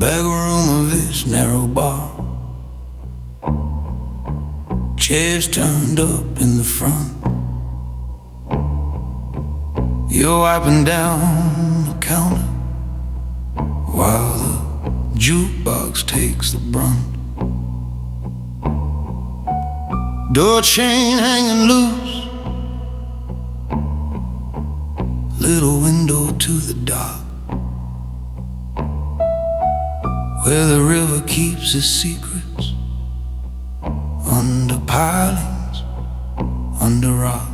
Back room of this narrow bar, chairs turned up in the front. You're wiping down the counter while the jukebox takes the brunt. Door chain hanging loose, little window to the dark, where the river keeps its secrets, under pilings, under rock.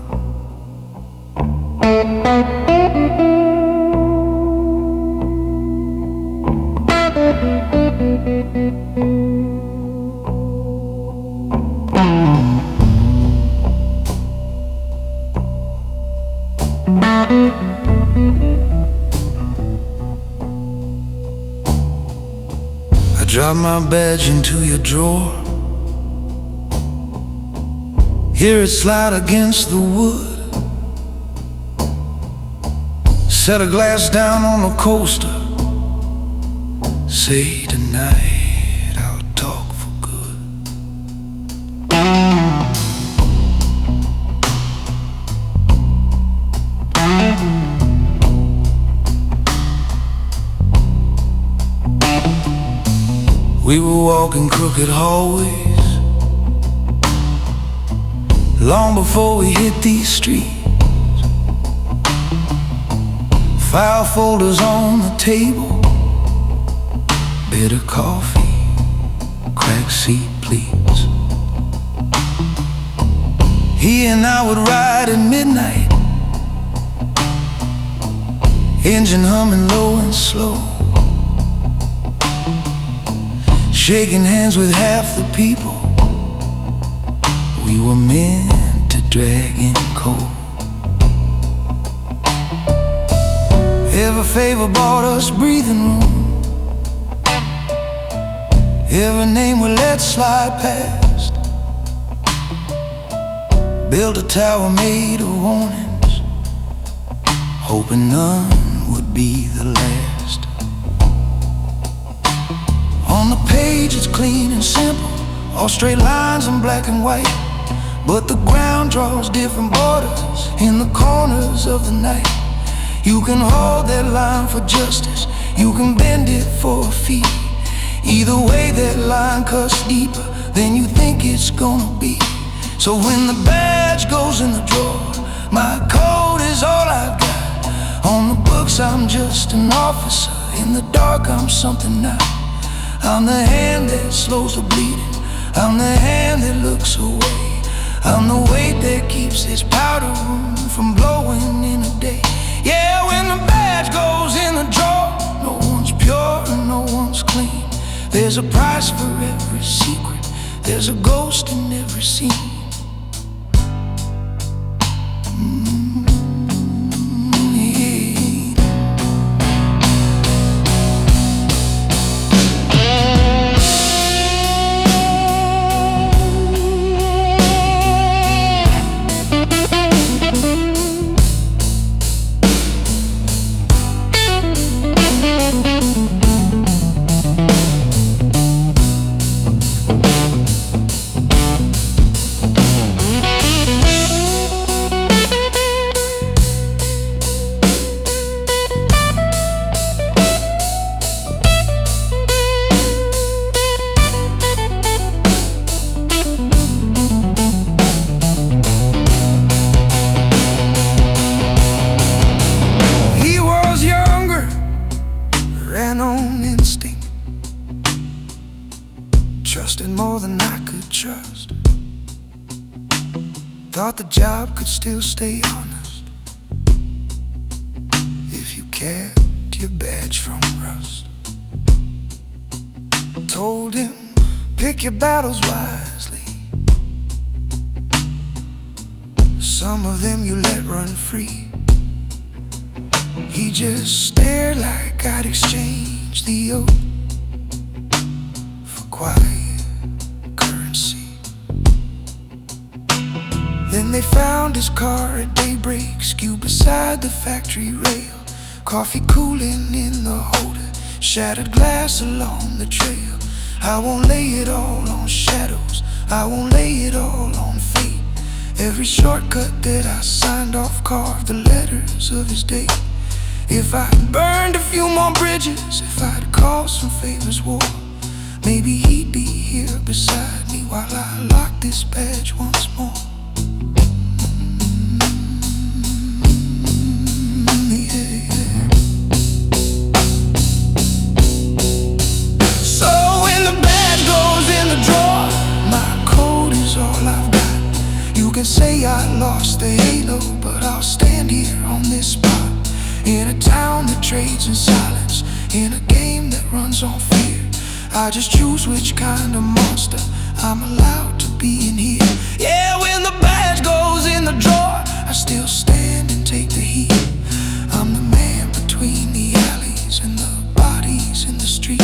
I drop my badge into your drawer, hear it slide against the wood. Set a glass down on the coaster, say tonight I'll talk for good. We were walking crooked hallways long before we hit these streets. File folders on the table, bitter coffee, crack seat please. He and I would ride at midnight, engine humming low and slow, shaking hands with half the people we were meant to drag in cold. Every favor bought us breathing room, every name we let slide past. Built a tower made of warnings, hoping none would be the last. On the page it's clean and simple, all straight lines and black and white, but the ground draws different borders in the corners of the night. You can hold that line for justice, you can bend it for a fee. Either way that line cuts deeper than you think it's gonna be. So when the badge goes in the drawer, my code is all I've got. On the books I'm just an officer, in the dark I'm something now. I'm the hand that slows the bleeding, I'm the hand that looks away, I'm the weight that keeps this powder room from blowing in a day. Yeah, when the badge goes in the drawer, no one's pure and no one's clean. There's a price for every secret, there's a ghost in every scene. Trusted more than I could trust. Thought the job could still stay honest if you kept your badge from rust. Told him, pick your battles wisely, some of them you let run free. He just stared like I'd exchanged the oath for quiet currency. Then they found his car at daybreak, skewed beside the factory rail, coffee cooling in the holder, Shattered glass along the trail. I won't lay it all on shadows, I won't lay it all on fate. Every shortcut that I signed off carved the letters of his date. If I burned a few more bridges, if I'd caused some famous war, maybe he'd be here beside me while I lock this badge once more. So when the badge goes in the drawer, my code is all I've got. You can say I lost the halo, but I'll stand here on this spot. In a town that trades in silence, in a game that runs on fear, I just choose which kind of monster I'm allowed to be in here. Yeah, when the badge goes in the drawer, I still stand and take the heat. I'm the man between the alleys and the bodies in the street.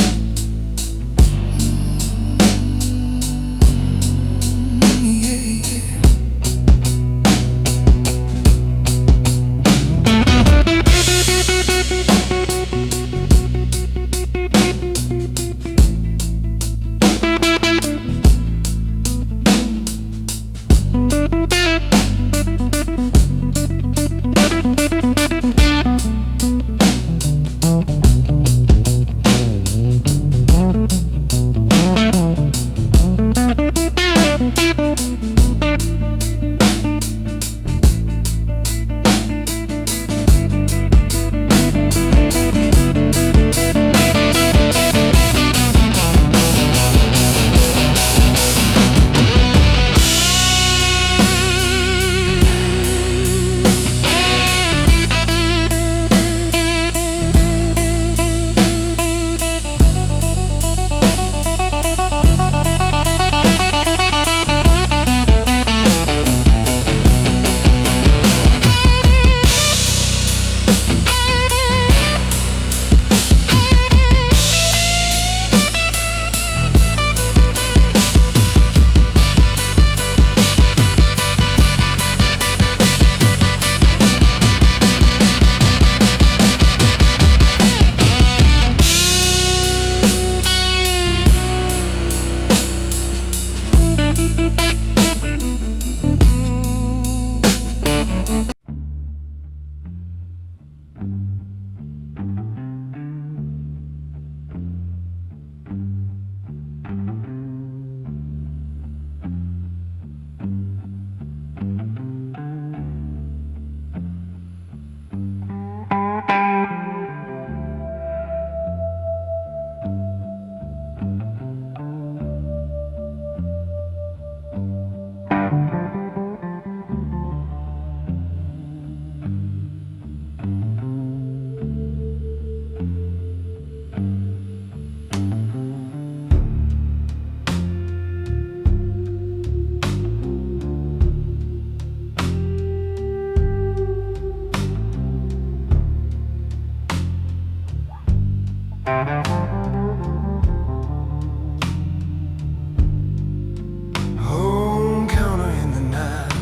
Home counter in the night,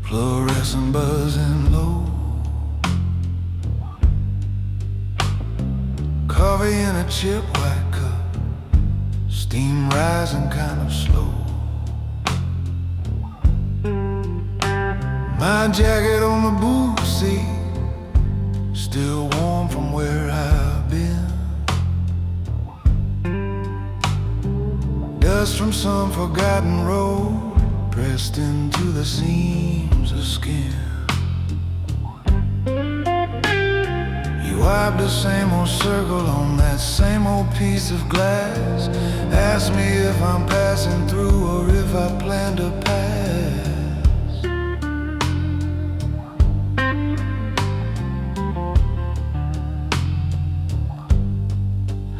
fluorescent buzzing low, coffee in a chip white cup, steam rising kind of slow. My jacket on the booth seat, still warm from where I've been. Dust from some forgotten road, pressed into the seams of skin. You wipe the same old circle on that same old piece of glass. Ask me if I'm passing through or if I plan to pass.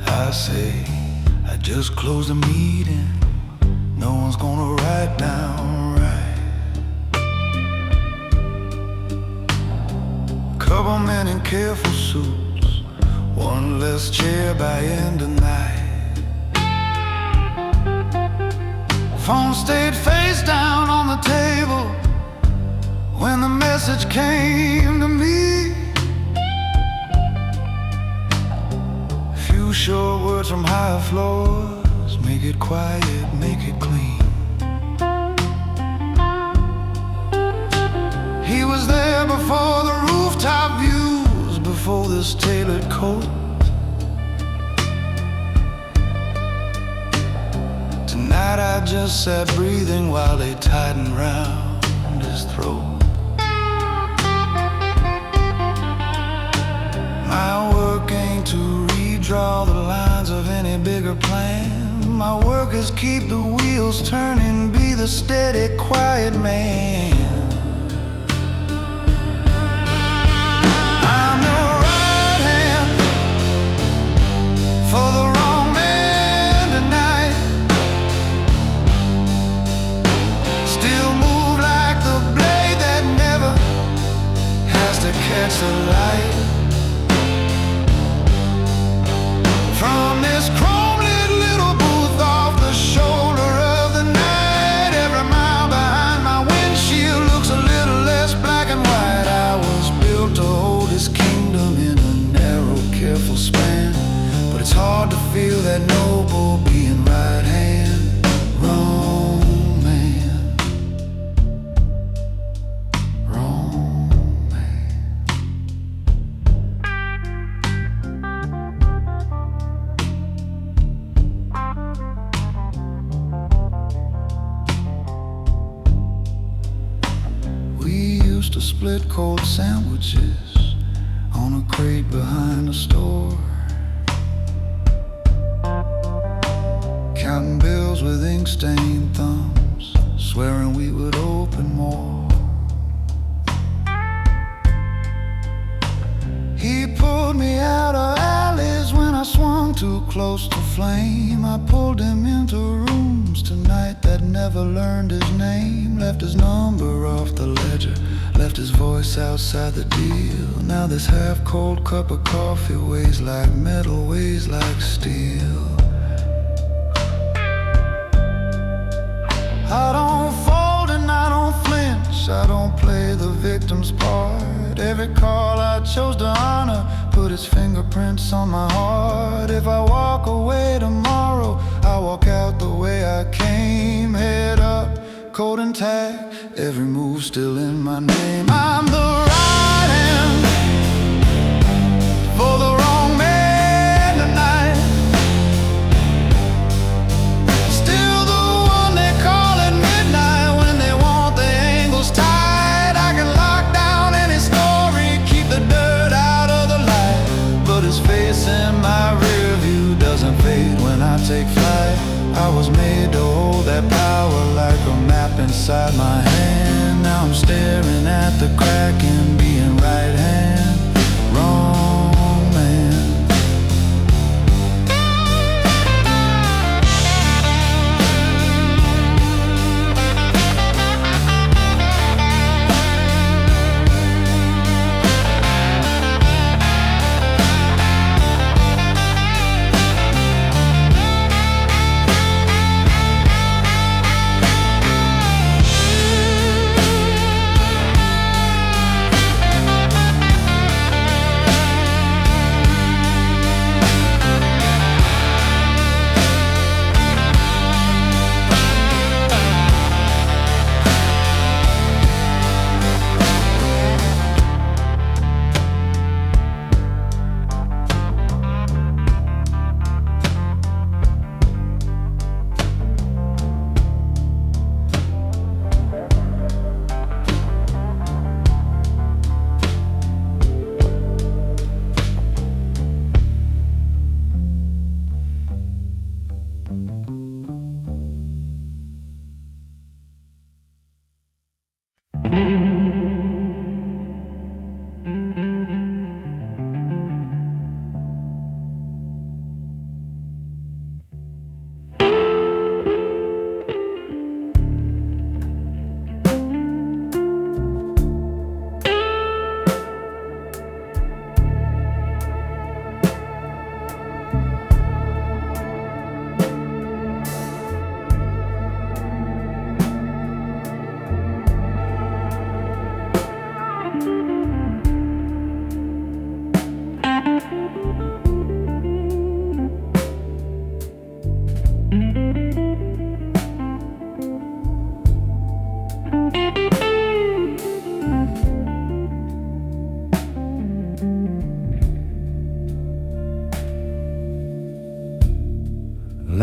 I say, I just closed a meeting, no one's gonna write down right. Couple men in careful suits, one less chair by end of night. Phone stayed face down on the table when the message came to me. from higher floors. Make it quiet, make it clean. He was there before the rooftop views, before this tailored coat. Tonight I just sat breathing while they tightened round his throat. My work ain't to redraw the lines of any bigger plan. My work is keep the wheels turning, be the steady, quiet man. I'm the right hand for the wrong man tonight. Still move like the blade that never has to catch the light. From this chrome-lit little booth off the shoulder of the night, every mile behind my windshield looks a little less black and white. I was built to hold this kingdom in a narrow, careful span, but it's hard to feel that noble being right hand, wrong man, wrong man. We used to split cold sandwiches on a crate behind the store, counting bills with ink-stained thumbs, swearing we would open more. He pulled me out of alleys when I swung too close to flame. I pulled him into rooms tonight that never learned his name. Left his number off the ledger, left his voice outside the deal. Now this half-cold cup of coffee weighs like metal, weighs like steel. I don't fold and I don't flinch, I don't play the victim's part. Every call I chose to honor put its fingerprints on my heart. If I walk away tomorrow, I walk out the way I came. Head up, coat and tag, every move still in my name. I'm the right hand for the wrong man tonight. Still the one they call at midnight when they want the angles tight. I can lock down any story, keep the dirt out of the light, but his face in my rear view doesn't fade when I take flight. I was made to hold that power like a map inside my hand. Now I'm staring at the crack in being right hand, wrong man.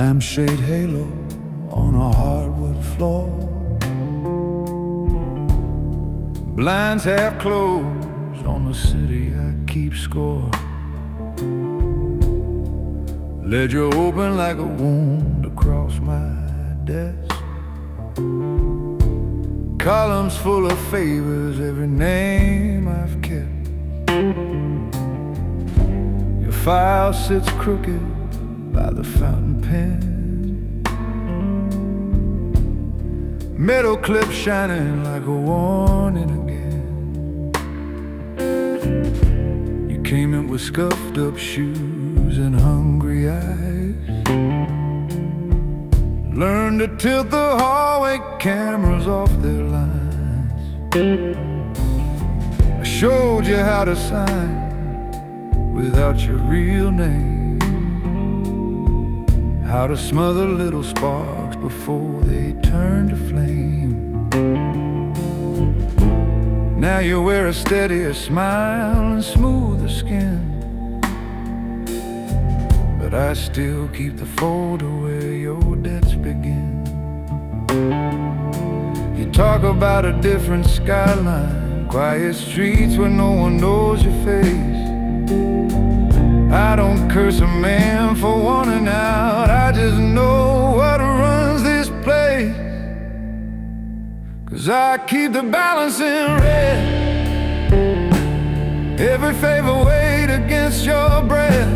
lampshade halo on a hardwood floor. Blinds half closed on the city I keep score. Ledger open like a wound across my desk. Columns full of favors, every name I've kept. Your file sits crooked by the fountain pen. Metal clip shining like a warning again. You came in with scuffed up shoes and hungry eyes. Learned to tilt the hallway cameras off their lines. I showed you how to sign without your real name, how to smother little sparks before they turn to flame. Now you wear a steadier smile and smoother skin, but I still keep the folder where your debts begin. You talk about a different skyline, quiet streets where no one knows your face. I don't curse a man for wanting out, I just know what runs this place. 'Cause I keep the balance in red, every favor weighed against your breath.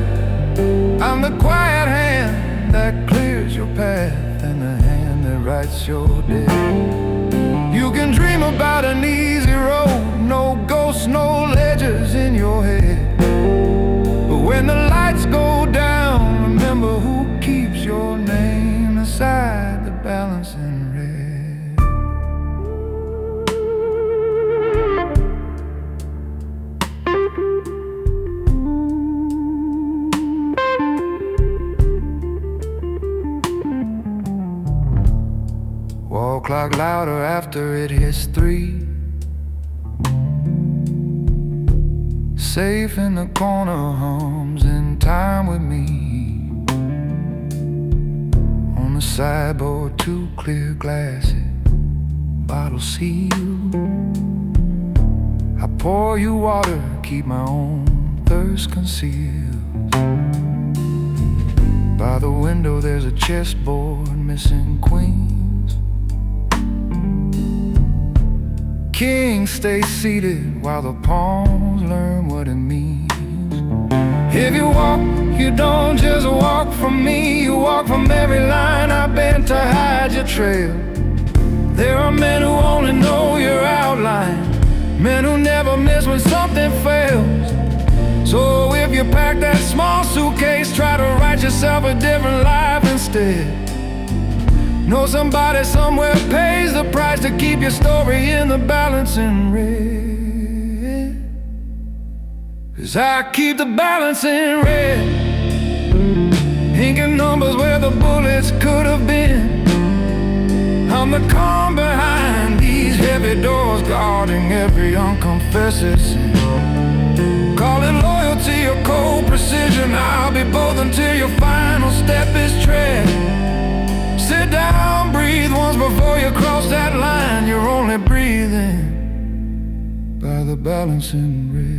I'm the quiet hand that clears your path, and the hand that writes your death. You can dream about an easy road, no ghosts, no ledgers in your head. But when the lights go down, remember who keeps your name inside the balancing red. Wall clock louder after it hits 3. Safe in the corner hums in time with me. On the sideboard 2 clear glasses, bottle sealed. I pour you water, keep my own thirst concealed. By the window there's a chessboard missing queens. Kings stay seated while the pawns learn what it means. If you walk, you don't just walk from me, you walk from every line I bent to hide your trail. There are men who only know your outline, men who never miss when something fails. So if you pack that small suitcase, try to write yourself a different life instead. Know somebody somewhere pays the price to keep your story in the balancing red. 'Cause I keep the balancing red, inking numbers where the bullets could have been. I'm the calm behind these heavy doors, guarding every unconfessed sin. Call it loyalty or cold precision, I'll be both until your final step is tread. Sit down, breathe once before you cross that line. You're only breathing by the balancing red.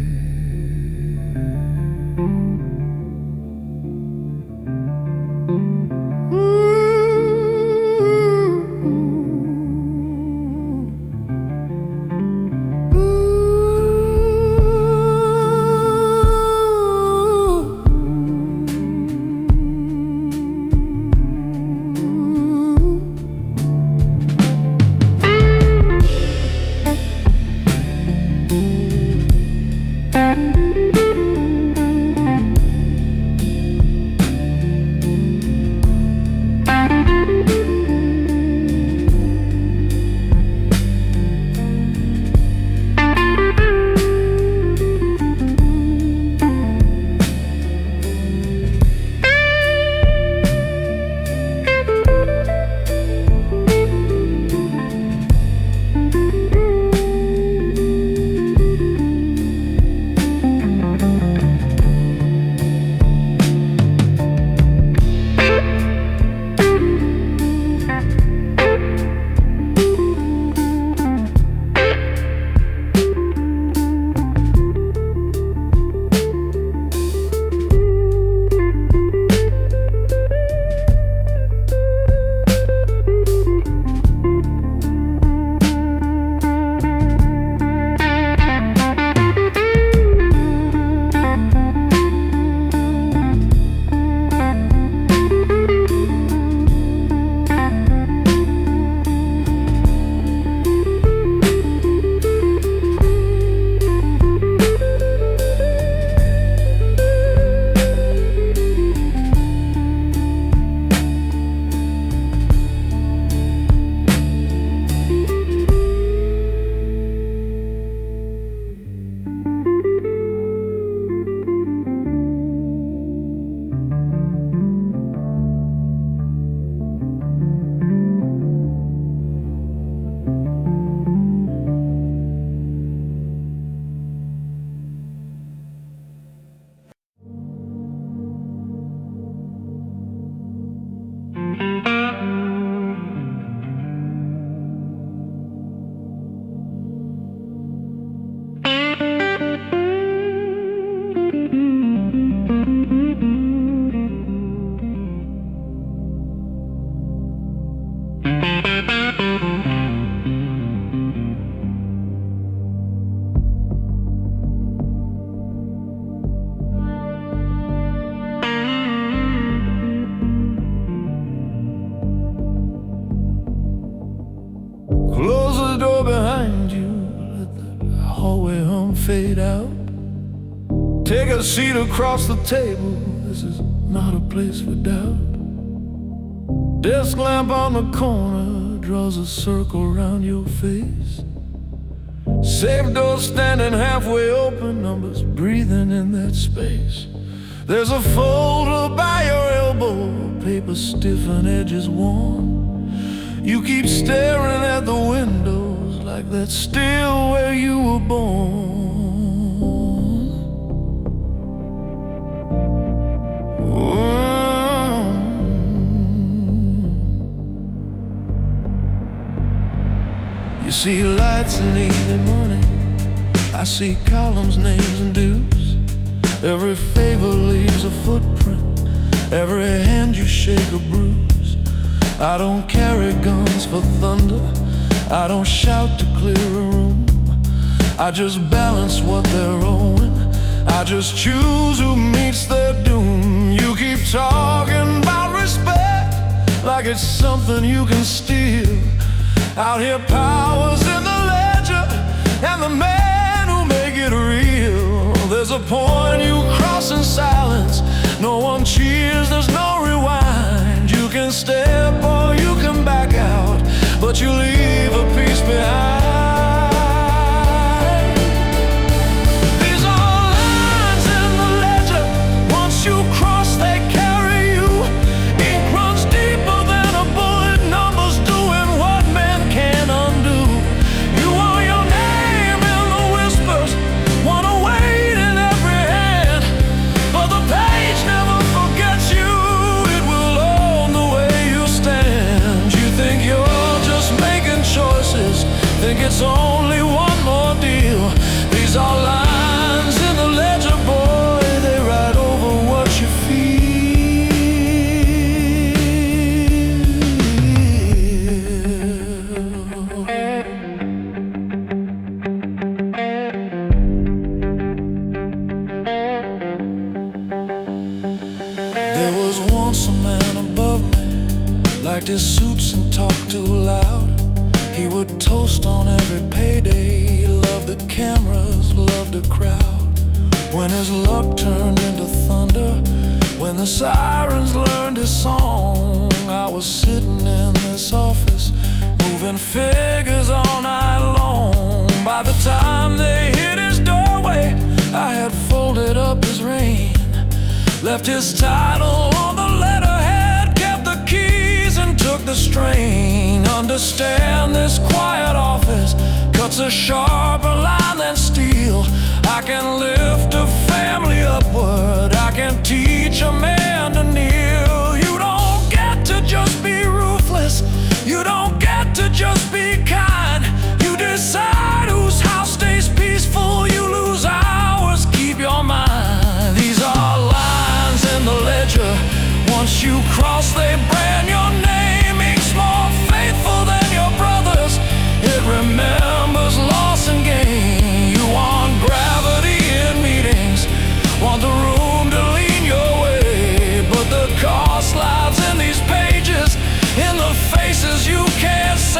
hallway hum fade out. Take a seat across the table, this is not a place for doubt. Desk lamp on the corner draws a circle around your face. Safe door standing halfway open, numbers breathing in that space. There's a folder by your elbow, paper stiff and edges worn. You keep staring at the windows like that's still where you were born. You see lights in the early morning, I see columns, names and dues. Every favor leaves a footprint, every hand you shake a bruise. I don't carry guns for thunder, I don't shout to clear a room. I just balance what they're owning, I just choose who meets their doom. You keep talking about respect like it's something you can steal. Out here power's in the ledger and the men who make it real. There's a point you cross in silence, no one cheers, there's no rewind. You can step or you can back out, but you leave a piece behind. These are lines in the ledger, once you cross they carry you. Ink runs deeper than a bullet, numbers doing what men can't undo. You want your name in the whispers, wanna wait in every hand, but the page never forgets you, it will own the way you stand. You think you're just making choices, think it's only one more deal. These are lines in the ledger, boy, they write over what you There was once a man above me, liked his suits and talked too loud. He would toast on every payday, he loved the cameras, loved the crowd. When his luck turned into thunder, when the sirens learned his song, I was sitting in this office, moving figures all night long. By the time they hit his doorway, I had folded up his reign, left his title on the letterhead, kept the keys and took the strain. Understand this quiet office cuts a sharper line than steel. I can lift a family upward, I can teach a man to kneel. You don't get to just be ruthless, you don't get to just be kind. You decide whose house stays peaceful, you lose hours, keep your mind. These are lines in the ledger, once you cross they brand your name. Ink's more faithful than your brothers, it remembers loss and gain. You want gravity in meetings, want the room to lean your way, but the cost lies in these pages, in the faces you can't say.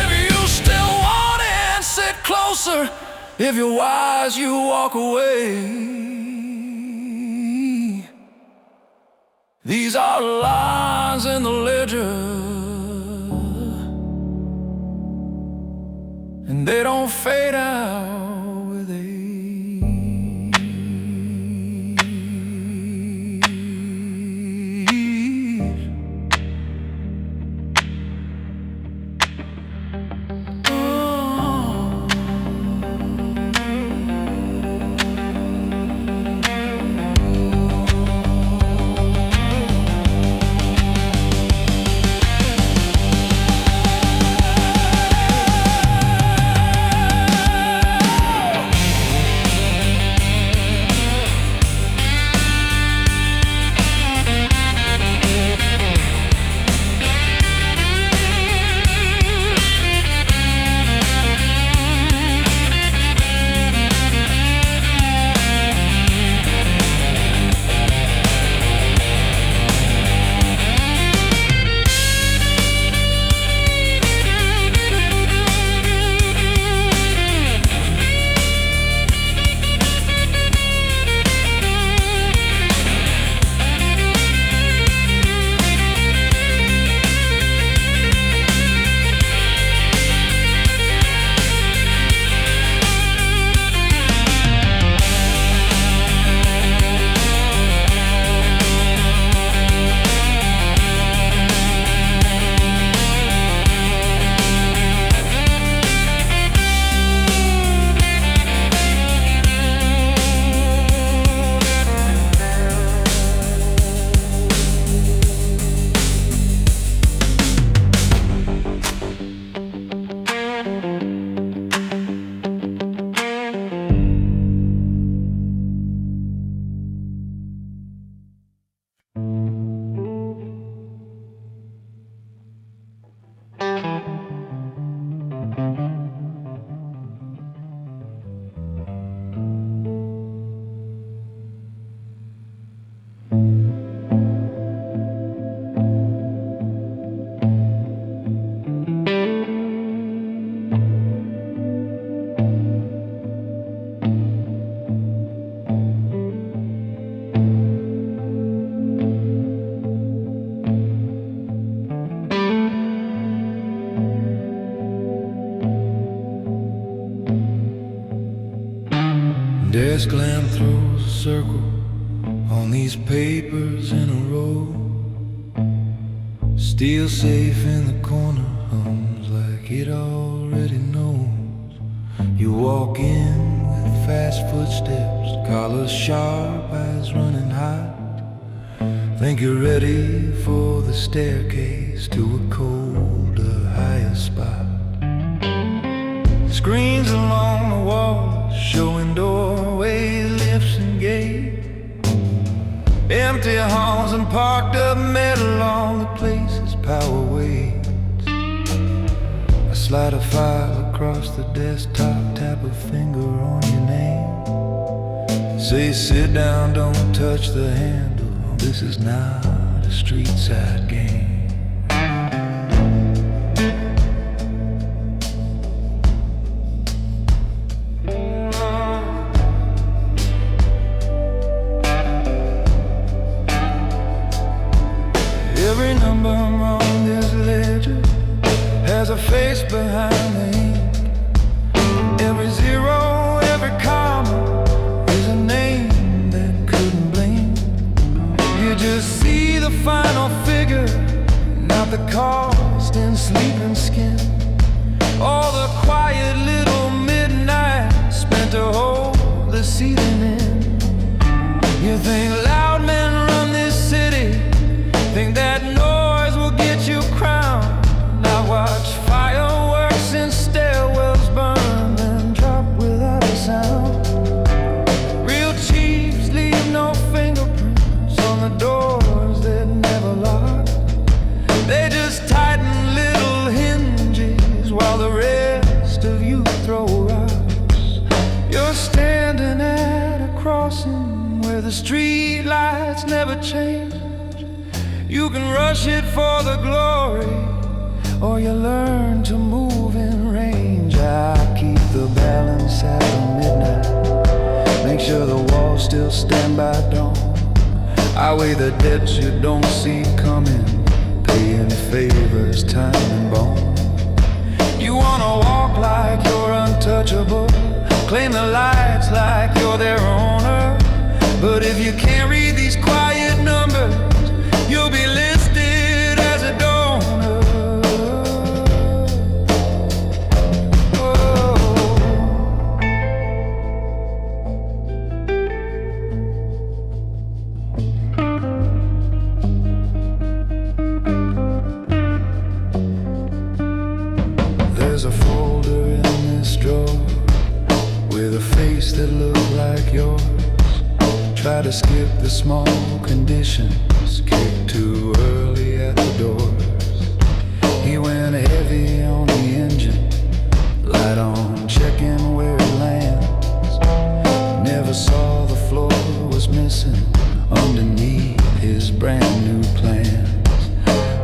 If you still want it, sit closer. If you're wise, you walk away. These are lines in the ledger, and they don't fade out with age. Desk lamp throws a circle on these papers in a row. Steel safe in the corner hums like it already knows. You walk in with fast footsteps, collar sharp, eyes running hot. Think you're ready for the staircase to a colder, higher spot. Screens along the walls showing doorways, lifts and gates. Empty halls and parked up metal, all the places power waits. I slide a file across the desktop, tap a finger on your name. Say sit down, don't touch the handle, this is not a street side game. Every number on this ledger has a face behind the ink. Every zero, every comma is a name that couldn't blink. You just see the final figure, not the cost in sleeping skin. All the quiet little midnight spent to hold the ceiling in. You think loud men run this city, think that noise will get you crowned. I watch fireworks in stairwells burn, then drop without a sound. Real chiefs leave no fingerprints on the doors that never lock. They just tighten little hinges while the rest of you throw rocks. You're standing at a crossing where the street lights never change. You can rush it for the glory, or you learn to move in range. I keep the balance at the midnight, make sure the walls still stand by dawn. I weigh the debts you don't see coming, paying favors time and bone. You wanna walk like you're untouchable, claim the lights like you're their owner. But if you can't read these quiet numbers, you'll be listed as a donor. There's a folder in this drawer with a face that looks like yours. Try to skip the small conditions, kicked too early at the doors. He went heavy on the engine, light on, checking where it lands. Never saw the floor was missing underneath his brand new plans.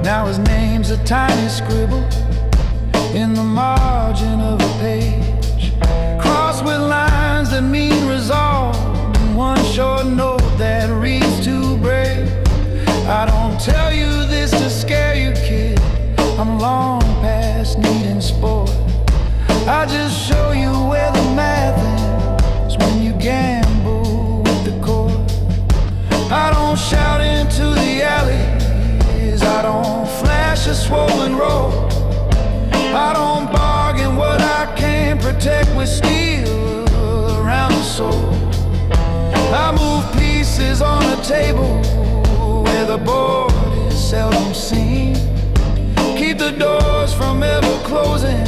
Now his name's a tiny scribble in the margin of a page, crossed with lines that mean resolve, one short note that reads too brave. I don't tell you this to scare you, kid, I'm long past needing sport. I just show you where the math ends when you gamble with the core. I don't shout into the alleys, I don't flash a swollen road. I don't bargain what I can't protect with steel around the soul. I move pieces on a table where the board is seldom seen. Keep the doors from ever closing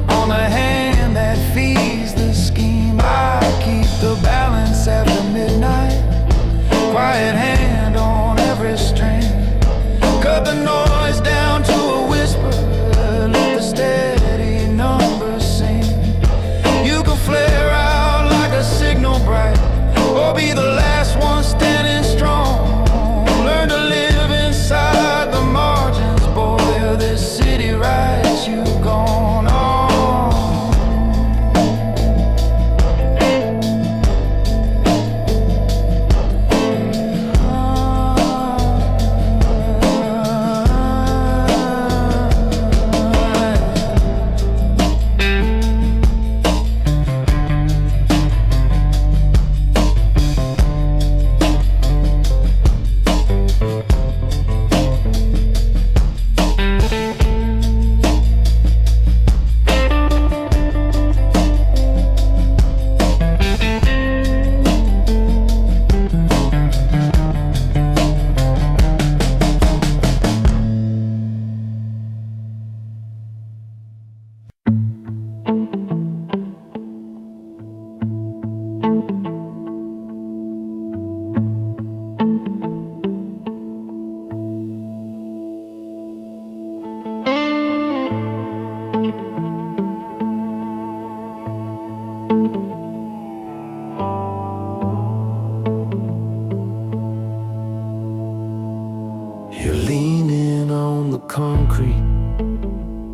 on a hand that feeds the scheme. I keep the balance after midnight, quiet hand on every string. Cut the noise down to a whisper, let the steady numbers sing. You can flare out like a signal bright, or be the last one standing strong. Learn to live inside the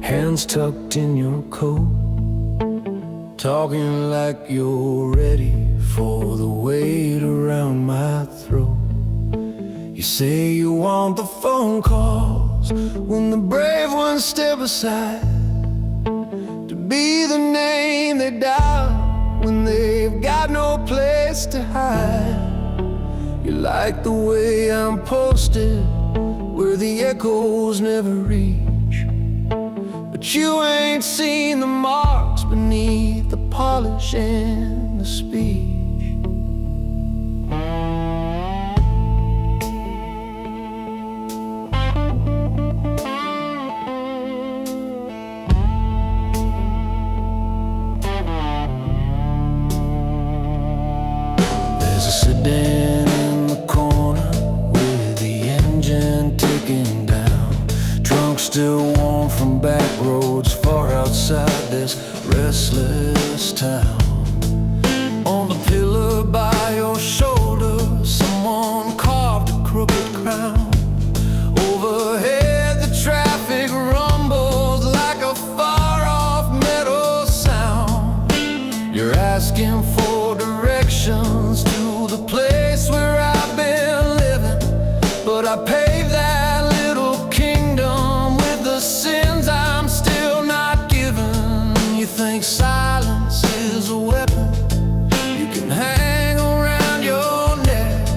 hands tucked in your coat, talking like you're ready for the weight around my throat. You say you want the phone calls when the brave ones step aside, to be the name they dial when they've got no place to hide. You like the way I'm posted where the echoes never reach, but you ain't seen the marks beneath the polish and the speech. There's a sedan in the corner with the engine ticking down, trunk still warm from back roads far outside this restless town. On the pillar by your shoulder, someone carved a crooked crown. Overhead the traffic rumbles like a far-off metal sound. You're asking for directions to the place where I've been living, but I paved that little kingdom with the sins I'm still not given. You think silence is a weapon you can hang around your neck.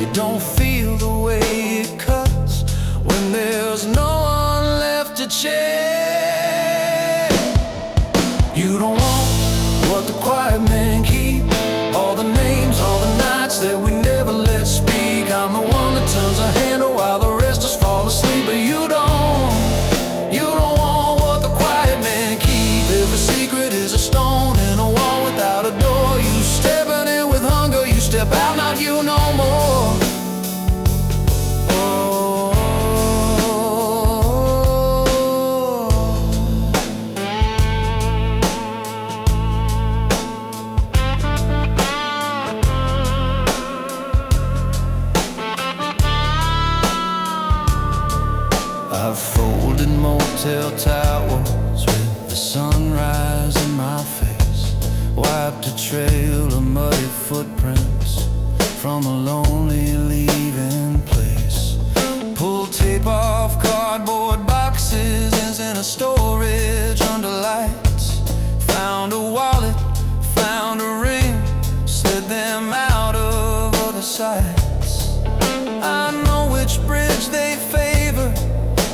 You don't feel the way it cuts when there's no one left to check. You don't want what the quiet men keep, all the names, all the nights that we never let speak. I'm the one that turns a handle while the rest just fall asleep. But you don't want what the quiet men keep. Every secret is a stone in a wall without a door. You stepping in with hunger, you step out, not you no more. I've folded motel towels with the sunrise in my face, wiped a trail of muddy footprints from a lonely leaving place, pulled tape off cardboard boxes in a storage under lights, found a wallet, found a ring, slid them out of other sights. I know which bridge they favor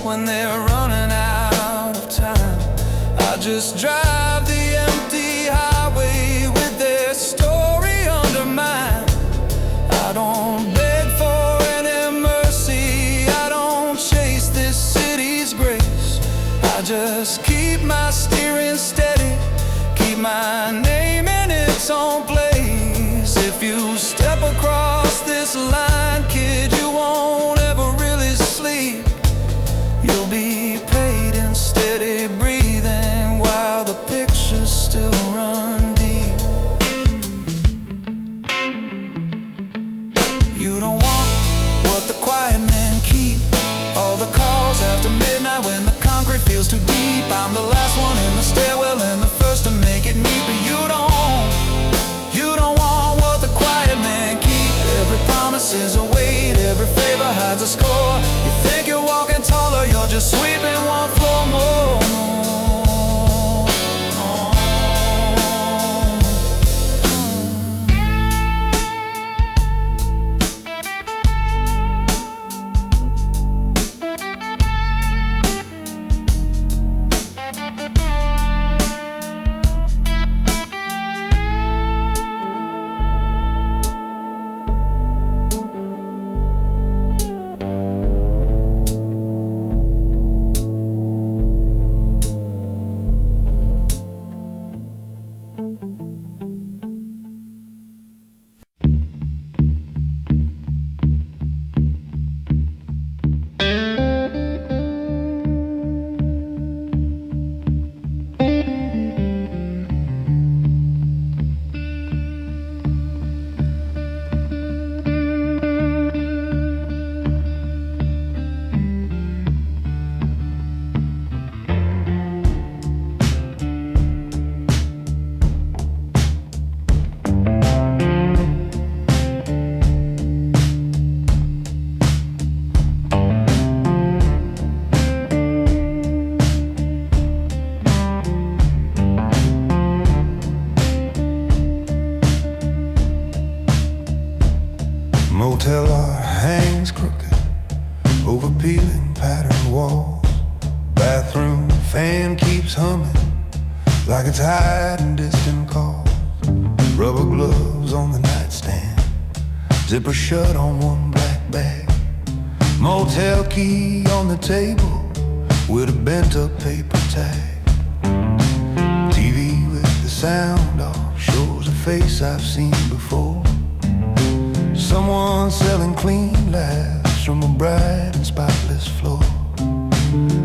when they're running out of time. I just drive the empty highway with their story under mine. I don't beg for any mercy, I don't chase this city's grace. I just keep my steering steady, keep my name in its own place. If you step across this line, kid, you won't ever really sleep. You'll be paid in steady breathing while the pictures still run deep. You don't want what the quiet men keep, all the calls after midnight when the concrete feels too deep. I'm the last one in the stairwell and the first to make it neat. But you don't want what the quiet men keep. Every promise is a weight, every favor hides a score. You think you're walking taller, you're just sweeping one floor more. bathroom fan keeps humming like it's hiding distant calls. Rubber gloves on the nightstand, zipper shut on one black bag. Motel key on the table with a bent up paper tag. TV with the sound off shows a face I've seen before. Someone selling clean laughs from a bright and spotless floor.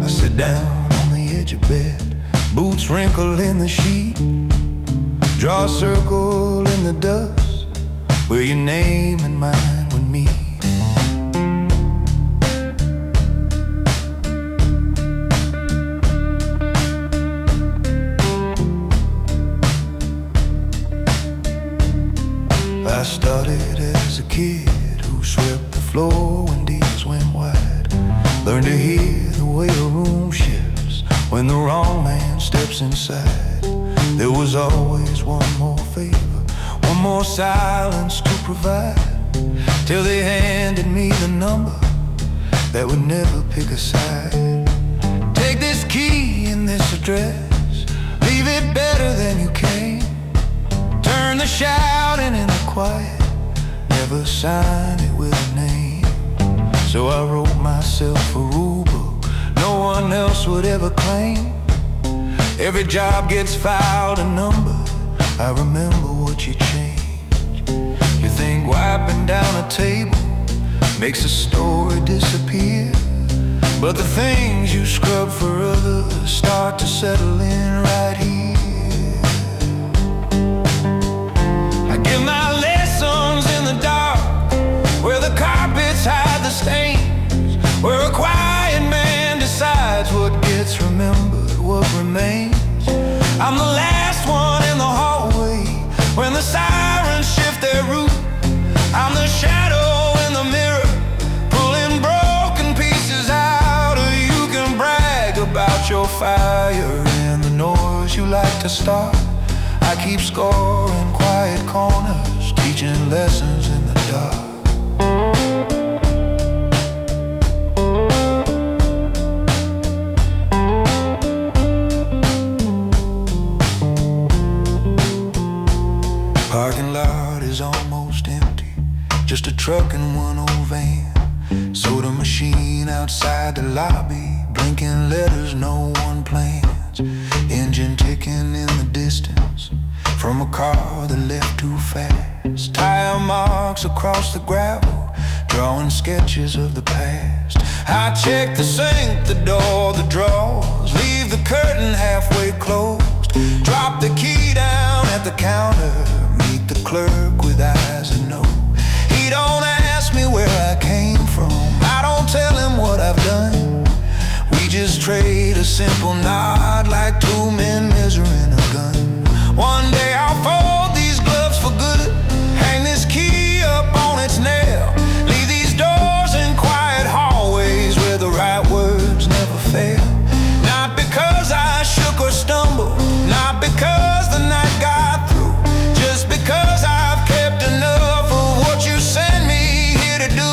I sit down on the edge of bed, boots wrinkle in the sheet. Draw a circle in the dust where your name and mine would meet. I started as a kid who swept the floor when deals went wide. Learned to hear the way a room shifts when the wrong man steps inside. There was always one more favor, one more silence to provide, till they handed me the number that would never pick a side. Take this key and this address, leave it better than you came. Turn the shouting into quiet, never sign it with a name. So I wrote myself a rule book no one else would ever claim. Every job gets filed a number, I remember what you changed. You think wiping down a table makes a story disappear, but the things you scrub for others start to settle in right here. I give my lessons in the dark, where the carpets hide the stains, where a quiet man decides what gets remembered, what remains. I'm the last one in the hallway when the sirens shift their route. I'm the shadow in the mirror, pulling broken pieces out. Or you can brag about your fire and the noise you like to start. I keep score in quiet corners, teaching lessons in the dark. Parking lot is almost empty, just a truck and one old van. Soda machine outside the lobby, blinking letters no one plans. Engine ticking in the distance from a car that left too fast. Tire marks across the gravel, drawing sketches of the past. I check the sink, the door, the drawers, leave the curtain halfway closed. Drop the key down at the counter, meet the clerk with eyes that know. He don't ask me where I came from, I don't tell him what I've done. We just trade a simple nod like two men measuring a gun. One day I'll fold these gloves for good, hang this key up on its nail, leave these doors in quiet hallways where the right words never fail. Not because I shook or stumbled, not because the night got through, just because I've kept enough of what you sent me here to do,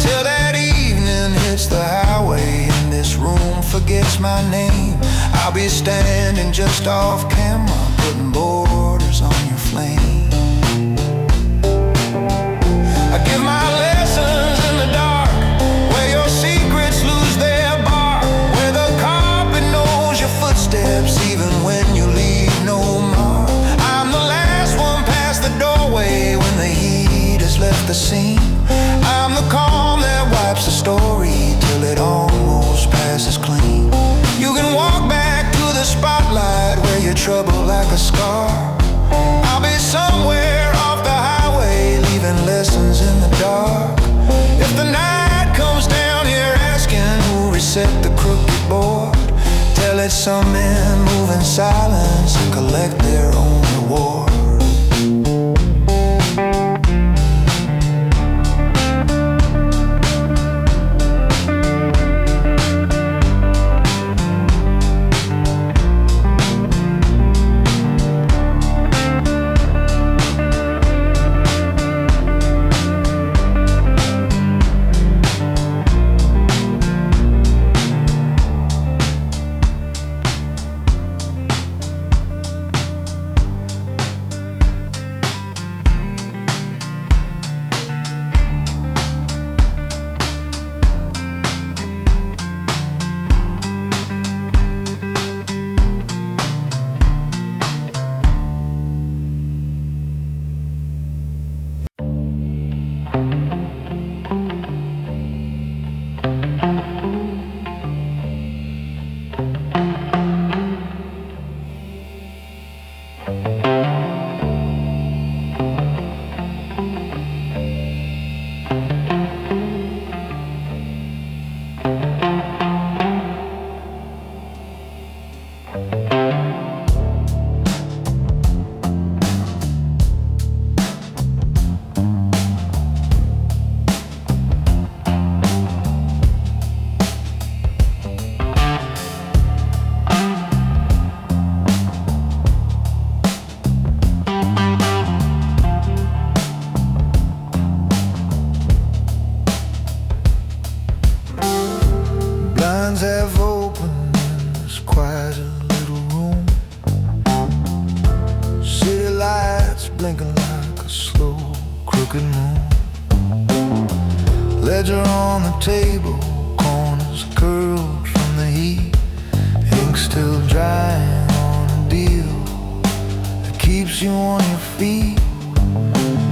till that evening hits the highway and this room forgets my name. I'll be standing just off camera, putting borders on your flame. I give my lessons in the dark, where your secrets lose their bar, where the carpet knows your footsteps even when you leave no mark. I'm the last one past the doorway when the heat has left the scene. I'm the calm that wipes the story till it almost passes clean. You can walk back to the spotlight where you're troubled like a scar. I'll be somewhere off the highway, leaving lessons in the dark. If the night comes down here asking who reset the crooked board, tell it some men move in silence and collect their own reward. quiet little room. City lights blinking like a slow, crooked moon. Ledger on the table, corners curled from the heat. Ink still drying on a deal that keeps you on your feet.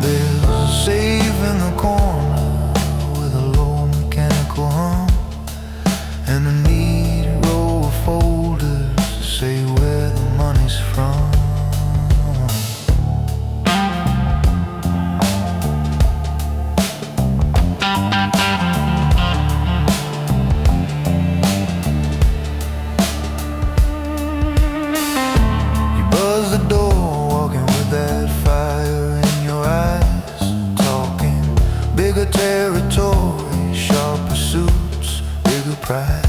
There's a safe in the corner with a low mechanical hum, and a neat row of folders to say where the money's from. You buzz the door, walking with that fire in your eyes, talking bigger territory, sharp pursuits, bigger prize.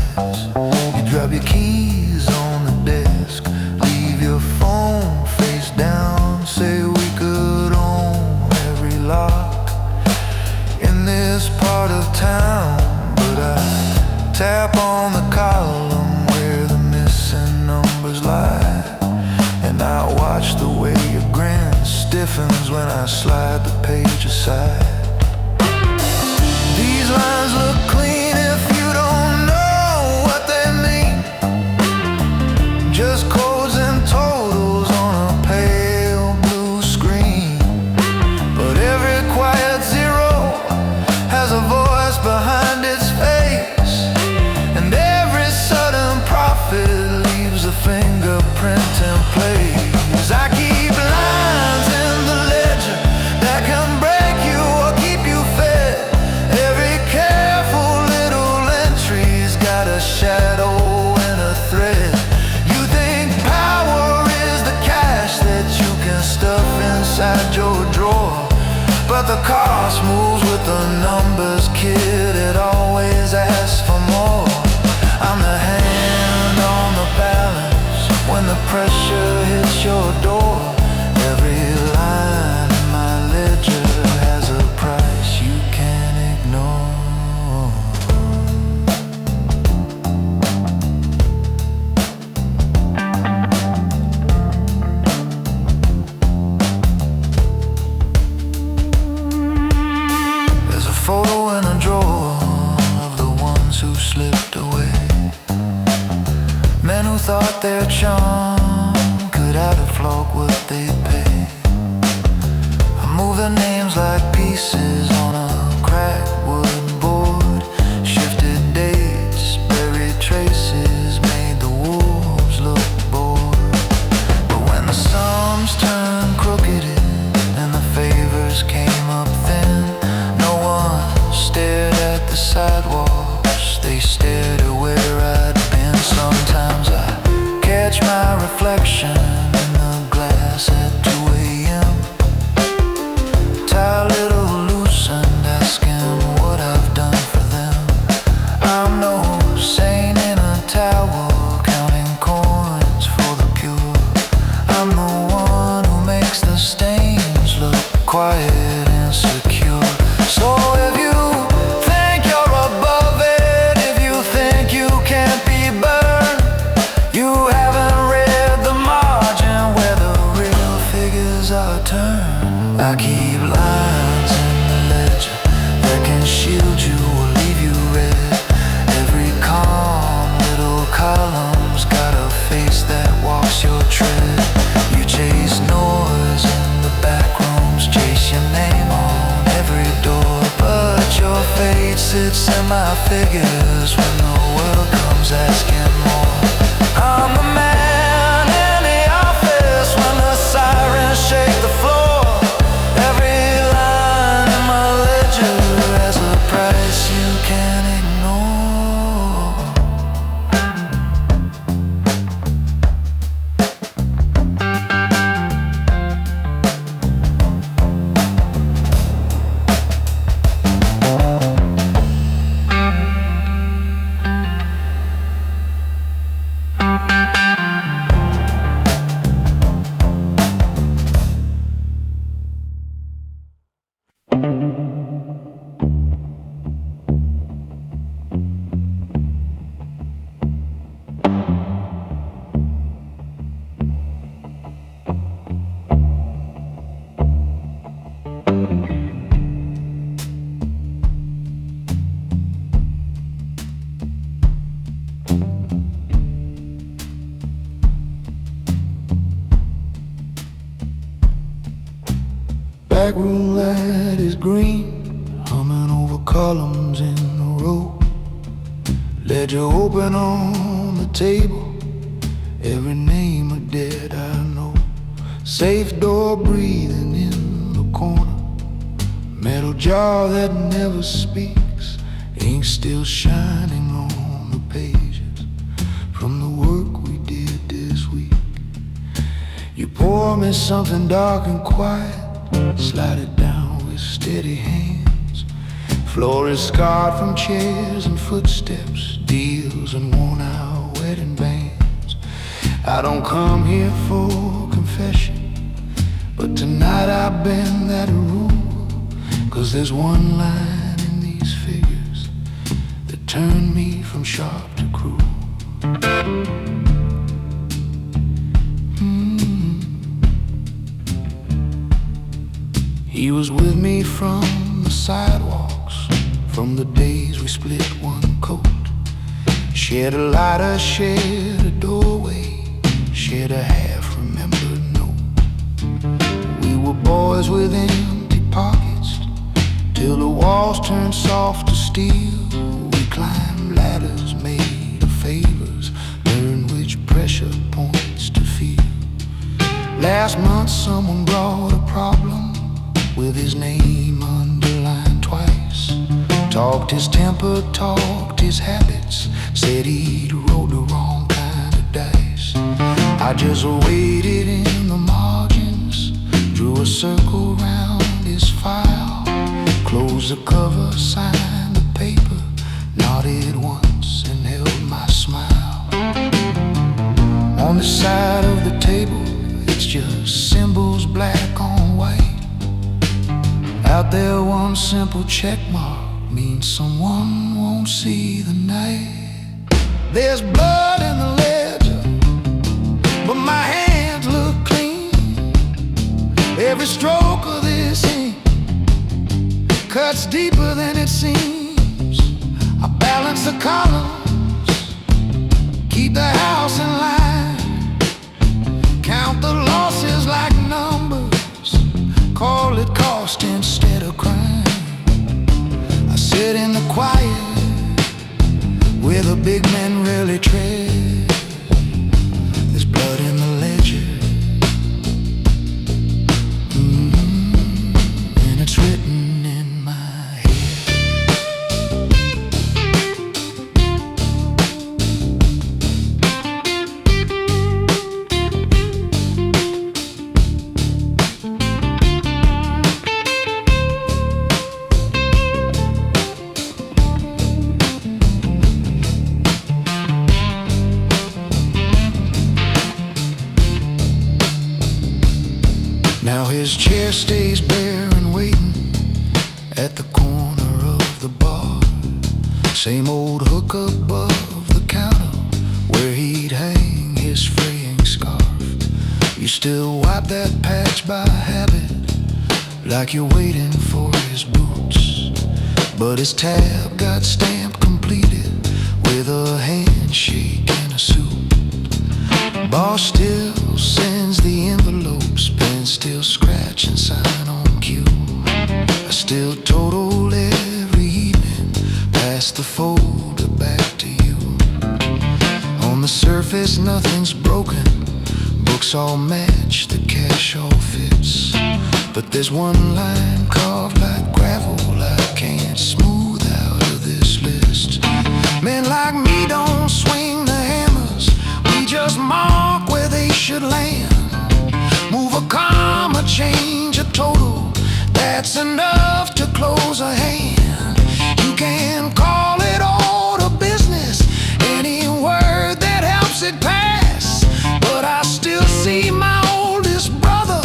You drop your keys on the desk, leave your phone face down, say we could own every lock in this part of town. But I tap on the column where the missing numbers lie, and I watch the way your grin stiffens when I slide the page aside. These lines look clean if you don't know what they mean. Just codes and totals on a pale blue screen. But every quiet zero has a voice behind its face, and every sudden profit leaves a fingerprint in place. I keep lines in the ledger that can break you or keep you fed. Every careful little entry's got a shadow and a thread. You think power is the cash that you can stuff inside your drawer, but the cost moves with the numbers, kid. It always asks for more. I'm the hand on the balance when the pressure hits your door. Every line in my ledger has a price you can't ignore. There's a photo in a drawer of the ones who slipped away, men who thought their charm could outflog what they pay. I move their names like pieces on a cracked wood board. Shifted dates, buried traces, made the wolves look bored. But when the sums turned crooked and the favors came up thin, no one stared at the sidewalks, they stared at where I'd been. Sometimes I catch my reflection in the glass at 2 a.m. Tie a little loose and asking what I've done for them. I'm no saint in a tower counting coins for the pure. I'm the one who makes the stains look quiet and secure. So if you think you're above it, if you think you can't be burned, you haven't read the margin where the real figures are turned. I keep lines in the ledger that can shield you or leave you red. Every calm little column's got a face that walks your tread. You chase noise in the back rooms, chase your name on every door, but your fate sits in my figures when the world comes asking more. I'm the man in the office when the sirens shake the floor. Every line in my ledger has a price you can't ignore. back room light is green, humming over columns in a row. Ledger open on the table, every name a dead I know. Safe door breathing in the corner, metal jar that never speaks, ink still shining on the pages from the work we did this week. You pour me something dark and quiet, slide it down with steady hands. Floor is scarred from chairs and footsteps, deals and worn out wedding bands. I don't come here for confession, but tonight I bend that rule, 'cause there's one line in these figures that turn me from sharp to cruel. He was with me from the sidewalks, from the days we split one coat. Shared a lighter, shared a doorway, shared a half-remembered note. We were boys with empty pockets, till the walls turned soft to steel. We climbed ladders made of favors, learned which pressure points to feel. Last month someone brought a problem with his name underlined twice. Talked his temper, talked his habits, said he'd rolled the wrong kind of dice. I just waited in the margins, drew a circle round his file, closed the cover, signed the paper, nodded once and held my smile. On the side of the table, it's just symbols black on white. Out there one simple check mark means someone won't see the night. There's blood in the ledger, but my hands look clean. Every stroke of this ink cuts deeper than it seems. I balance the columns, keep the house in line, count the losses like numbers, call it cost instead of crime. I sit in the quiet where the big men really tread. There's blood in the ledger, and it's written in my head. Now his chair stays bare and waiting at the corner of the bar. Same old hook above the counter where he'd hang his fraying scarf. You still wipe that patch by habit, like you're waiting for his boots. But his tab got stamped completed with a handshake and a suit. Boss still sends the envelopes, pen still scratch and sign on cue. I still total every evening, pass the folder back to you. On the surface nothing's broken, books all match, the cash all fits. But there's one line carved like gravel I can't smooth out of this list. Men like me don't swing the hammers, we just mark where they should land. Move a comma, change a total, that's enough to close a hand. You can call it order business, any word that helps it pass. But I still see my oldest brother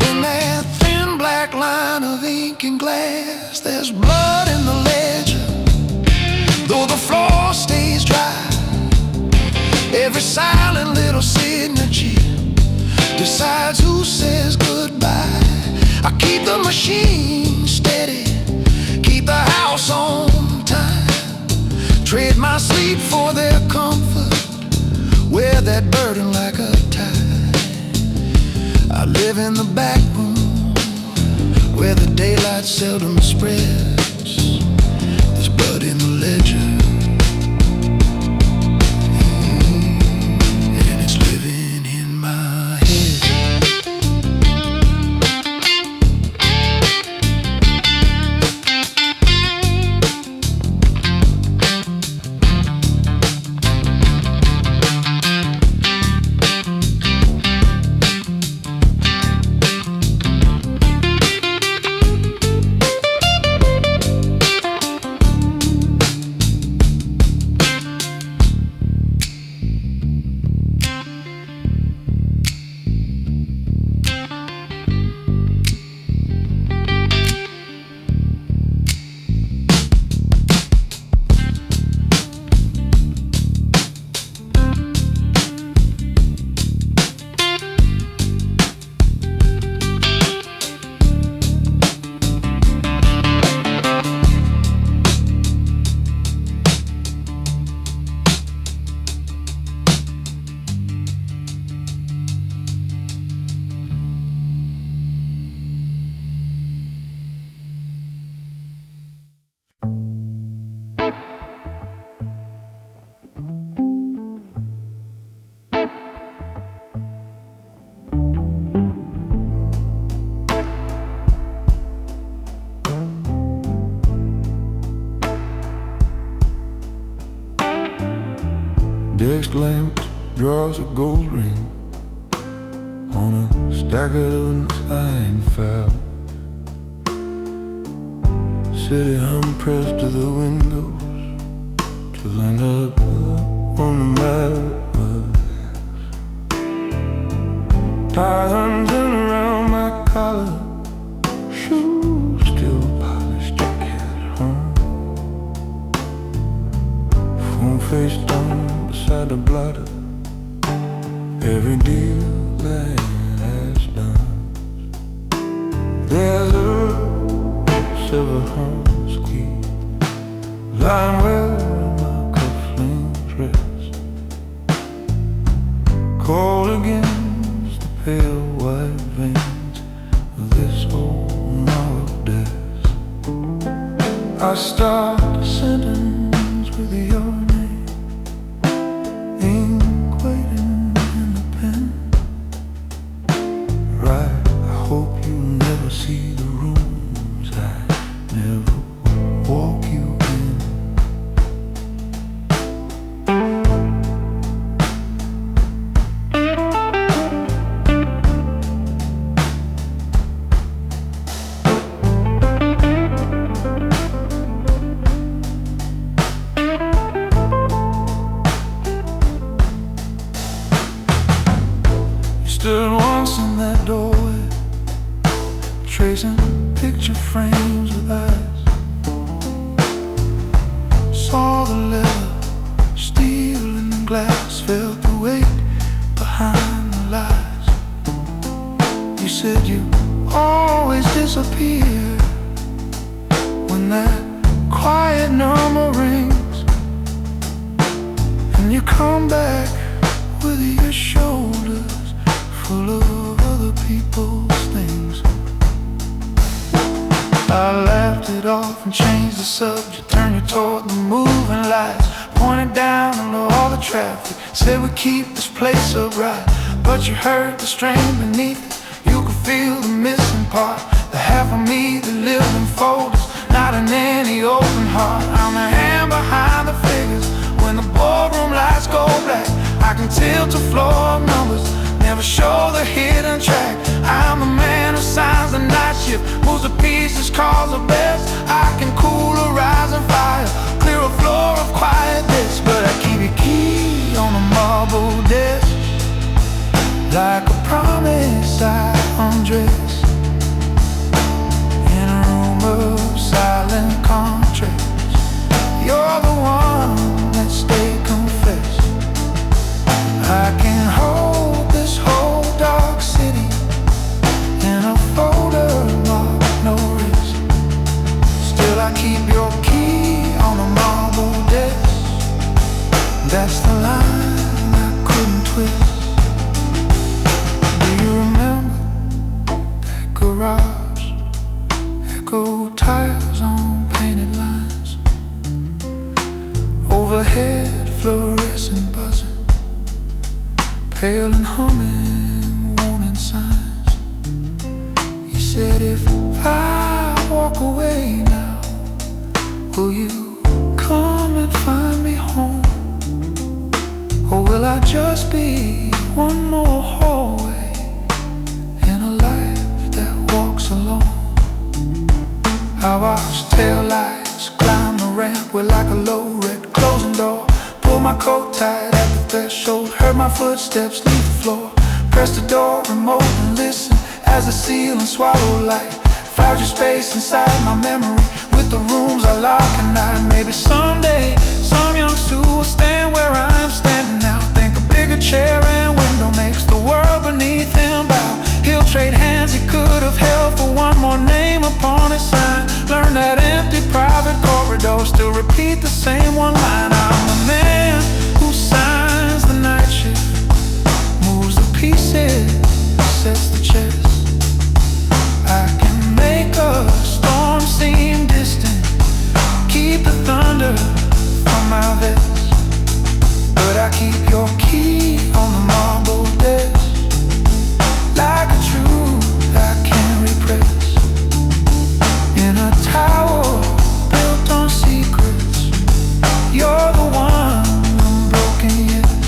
in that thin black line of ink and glass. There's blood in the ledger, though the floor stays dry. Every silent little signature decides who says goodbye. I keep the machine steady, keep the house on time, trade my sleep for their comfort, wear that burden like a tie. I live in the back room, where the daylight seldom spreads. There's blood in the ledger, and it's living in my head. Desk lamp draws a gold ring on a staggered Seinfeld. City hum pressed to the windows to land up on the mattress. Tie undone around my collar, shoes still polished, jacket home. Phone face down beside the blotter, every deal that has done. There's a silver horse key lying where my cufflinks rest, cold against the pale white veins of this old noir desk. I start a sentence with your name, ink waiting in the pen. Right, I hope you never see the rooms I never walk you in. Stood once in that doorway, tracing picture frames with eyes. Saw the leather, steel and glass, felt the weight behind the lies. You said you always disappear when that quiet number rings, and you come back with your shoulders full of other people's things. I laughed it off and changed the subject, turned you toward the moving lights, pointed down into all the traffic, said we keep this place up right. But you heard the strain beneath it, you could feel the missing part, the half of me that lived in folders, not in any open heart. I'm the hand behind the figures when the boardroom lights go black. I can tilt the floor of numbers, never show the hidden track. I'm the man who signs the night shift, moves the pieces, calls the best. I can cool a rising fire, clear a floor of quietness, but I keep your key on a marble desk, like a promise I undress in a room of silent contracts. You're the one that stayed confessed. I can hold this whole dark city in a folder marked no risk. Still I keep your key on a marble desk. That's the line I couldn't twist. pale and humming warning signs. You said if I walk away now, will you come and find me home? Or will I just be one more hallway in a life that walks alone? I watched taillights climb the ramp with like a low red closing door. Pulled my coat tight at the threshold, heard my footsteps leave the floor. Pressed the door remote and listened as the ceiling swallowed light. Found your space inside my memory with the rooms I lock at night. Maybe someday some young Sue will stand where I'm standing now. Think a bigger chair and window makes the world beneath him bow. He'll trade hands he could have held for one more name upon his sign. Learn that empty private corridor still repeat the same one line. I'm the man who signs the night shift, moves the pieces, sets the chess. I can make a storm seem distant, keep the thunder from my vest, but I keep your key on the marble desk. Like a truth I can't repress, in a tower built on secrets. You're the one unbroken, yes.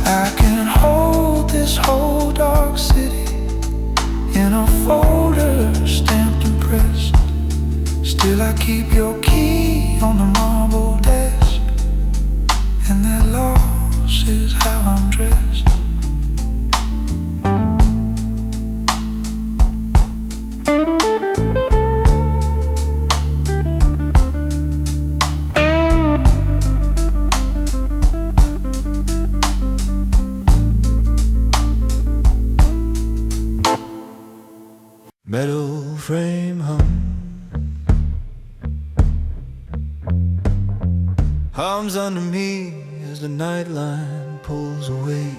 I can hold this whole dark city in a folder stamped and pressed. Still I keep your key on the marble desk, and that loss is how I'm dressed. Metal frame hum, hums under me as the nightline pulls away.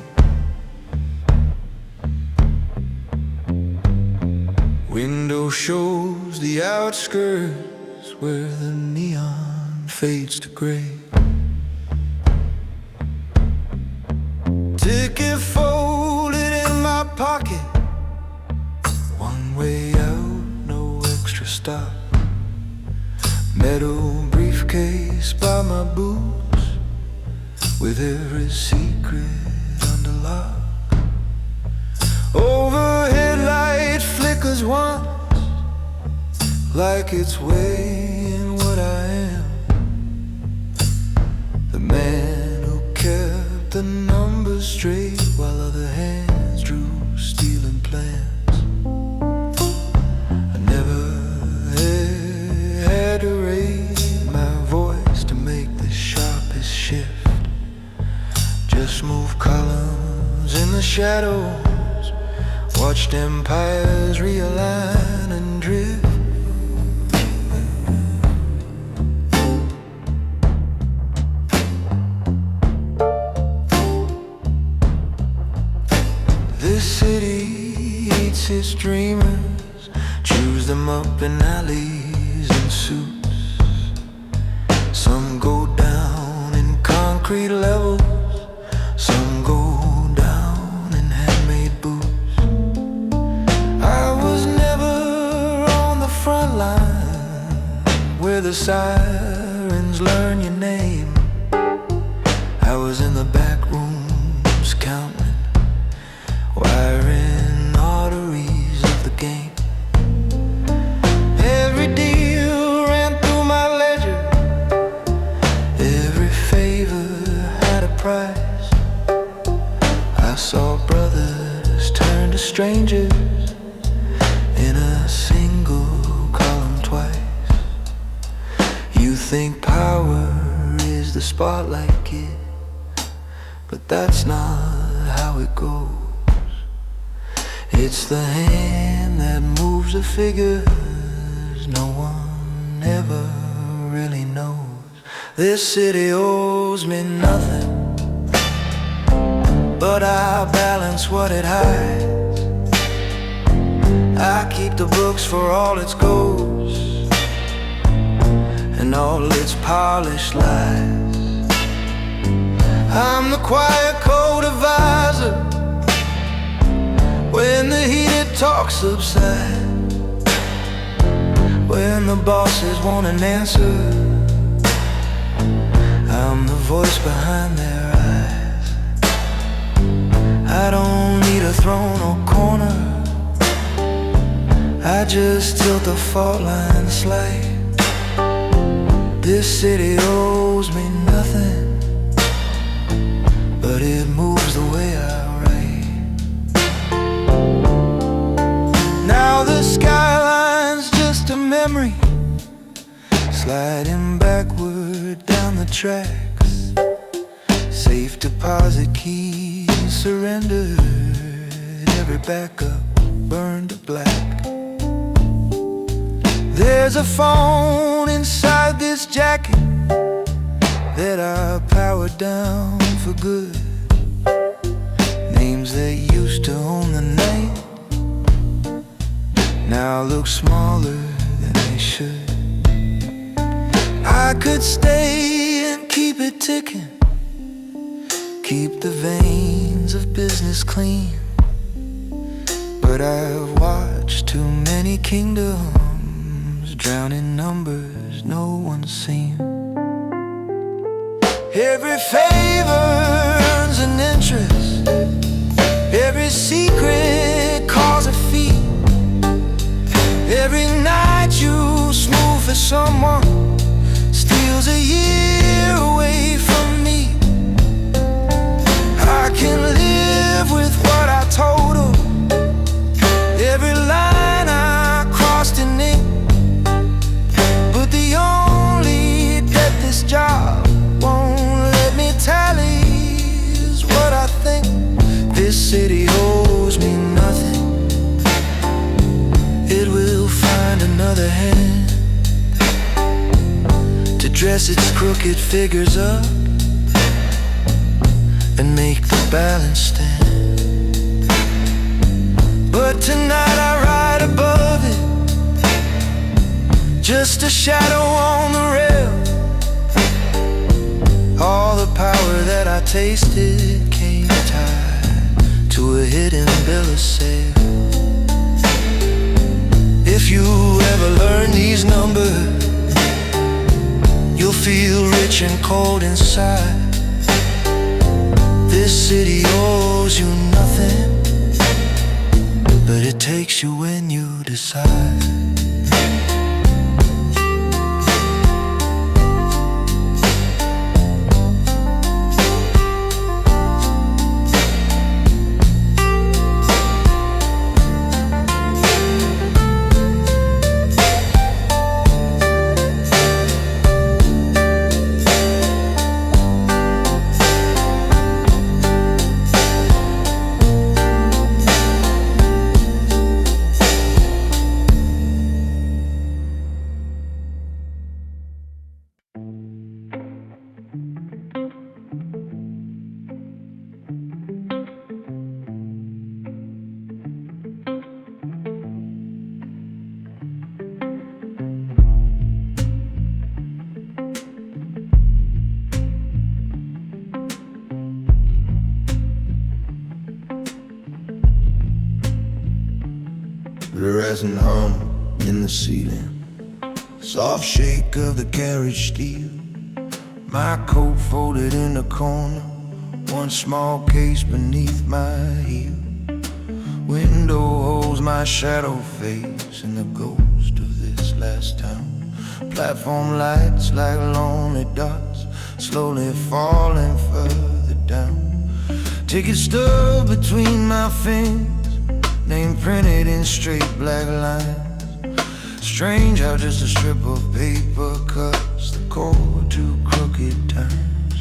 Window shows the outskirts where the neon fades to gray. Ticket folded in my pocket, one way out, no extra stop. Metal briefcase by my boots, with every secret under lock. Overhead light flickers once, like it's weighing what I am. The man who kept the numbers straight while other hands drew stealing plans. To raise my voice to make the sharpest shift, just move columns in the shadows, watched empires realign and drift. This city eats its dreamers, chews them up in alleys and suits. Some go down in concrete levels, some go down in handmade boots. I was never on the front line where the sirens learn your name. I was in the back rooms counting, wiring arteries of the game. Every deal ran through my ledger, every favor had a price. I saw brothers turn to strangers in a single column twice. You think power is the spotlight, kid, but that's not how it goes. It's the hand that moves the figures no one ever really knows. This city owes me nothing, but I balance what it hides. I keep the books for all its ghosts and all its polished lies. I'm the quiet co-divider, talk subside, when the bosses want an answer, I'm the voice behind their eyes. I don't need a throne or corner, I just tilt the fault line slight. This city owes me nothing, but it moves the way I write. Now the skyline's just a memory, sliding backward down the tracks. Safe deposit keys surrendered, every backup burned to black. There's a phone inside this jacket that I powered down for good. Names that used to own the night now look smaller than they should. I could stay and keep it ticking, keep the veins of business clean, but I've watched too many kingdoms drown in numbers no one's seen. Every favor earns an interest, every secret calls a fee. Every night you smooth for someone steals a year away from me. I can live with what I told her, every line I crossed in ink, but the only debt this job won't let me tally is what I think. This city owes me nothing, it will find another hand to dress its crooked figures up and make the balance stand. But tonight I ride above it, just a shadow on the rail. All the power that I tasted came tied to a hidden bill of sale. If you ever learn these numbers, you'll feel rich and cold inside. This city owes you nothing, but it takes you when you decide. The resin hum in the ceiling, soft shake of the carriage steel. My coat folded in the corner, one small case beneath my heel. Window holds my shadow face and the ghost of this last town. Platform lights like lonely dots, slowly falling further down. Ticket stub between my fingers, name printed in straight black lines. Strange how just a strip of paper cuts the cord to crooked times.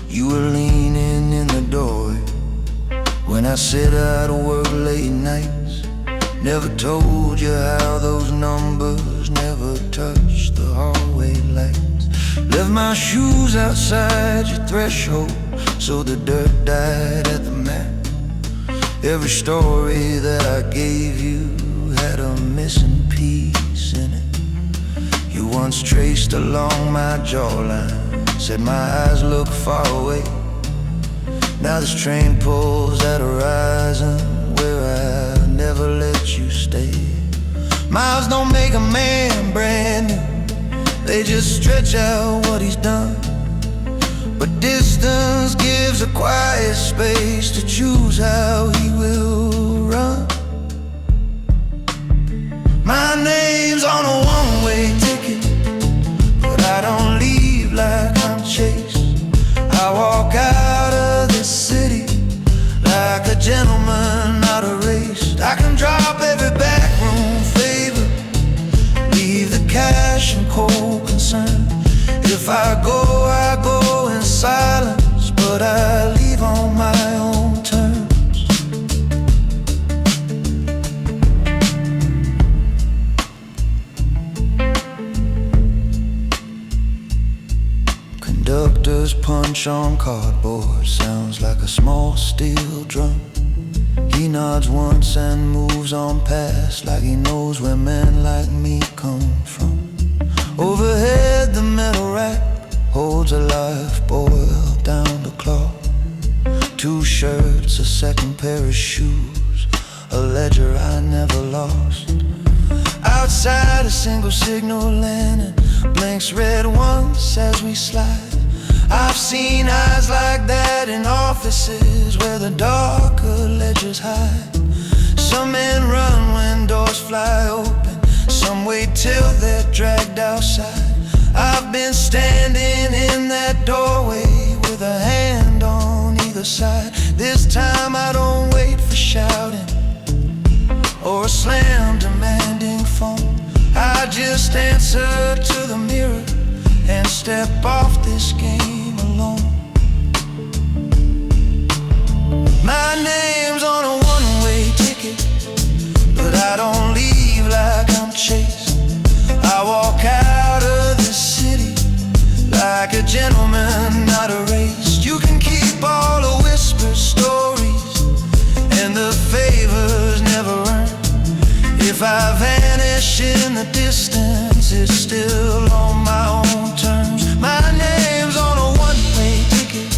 You were leaning in the doorway when I said I'd work late nights. Never told you how those numbers never touched the hallway lights. Left my shoes outside your threshold, so the dirt died at the mat. Every story that I gave you had a missing piece in it. You once traced along my jawline said my eyes look far away. Now this train pulls at a horizon where I never let you stay. Miles don't make a man brand new, they just stretch out what he's done. But distance gives a quiet space to choose how he will run. My name's on a one-way ticket, but I don't leave like I'm chased. I walk out of this city like a gentleman, not a race. I can drop every backroom favor, leave the cash and cold concern. If I go in silence, but I leave on my own terms. Conductor's punch on cardboard sounds like a small steel drum. He nods once and moves on past like he knows where men like me come from. Overhead the metal rack holds a life boiled down to cloth. 2 shirts, a second pair of shoes, a ledger I never lost. Outside a single signal lantern blinks red once as we slide. I've seen eyes like that in offices where the darker ledgers hide. Some men run when doors fly open, some wait till they're dragged outside. I've been standing in that doorway with a hand on either side. This time I don't wait for shouting or a slam demanding phone. I just answer to the mirror and step off this game alone. My name's on a one-way ticket, but I don't leave like I'm chased. I walk out of this city like a gentleman, not a race. You can keep all the whispered stories and the favors never earned. If I vanish in the distance, it's still on my own terms. My name's on a one-way ticket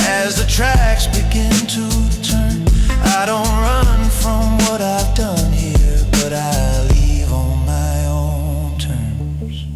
as the tracks begin to turn. I don't run from what I've done here, but I leave on my own terms.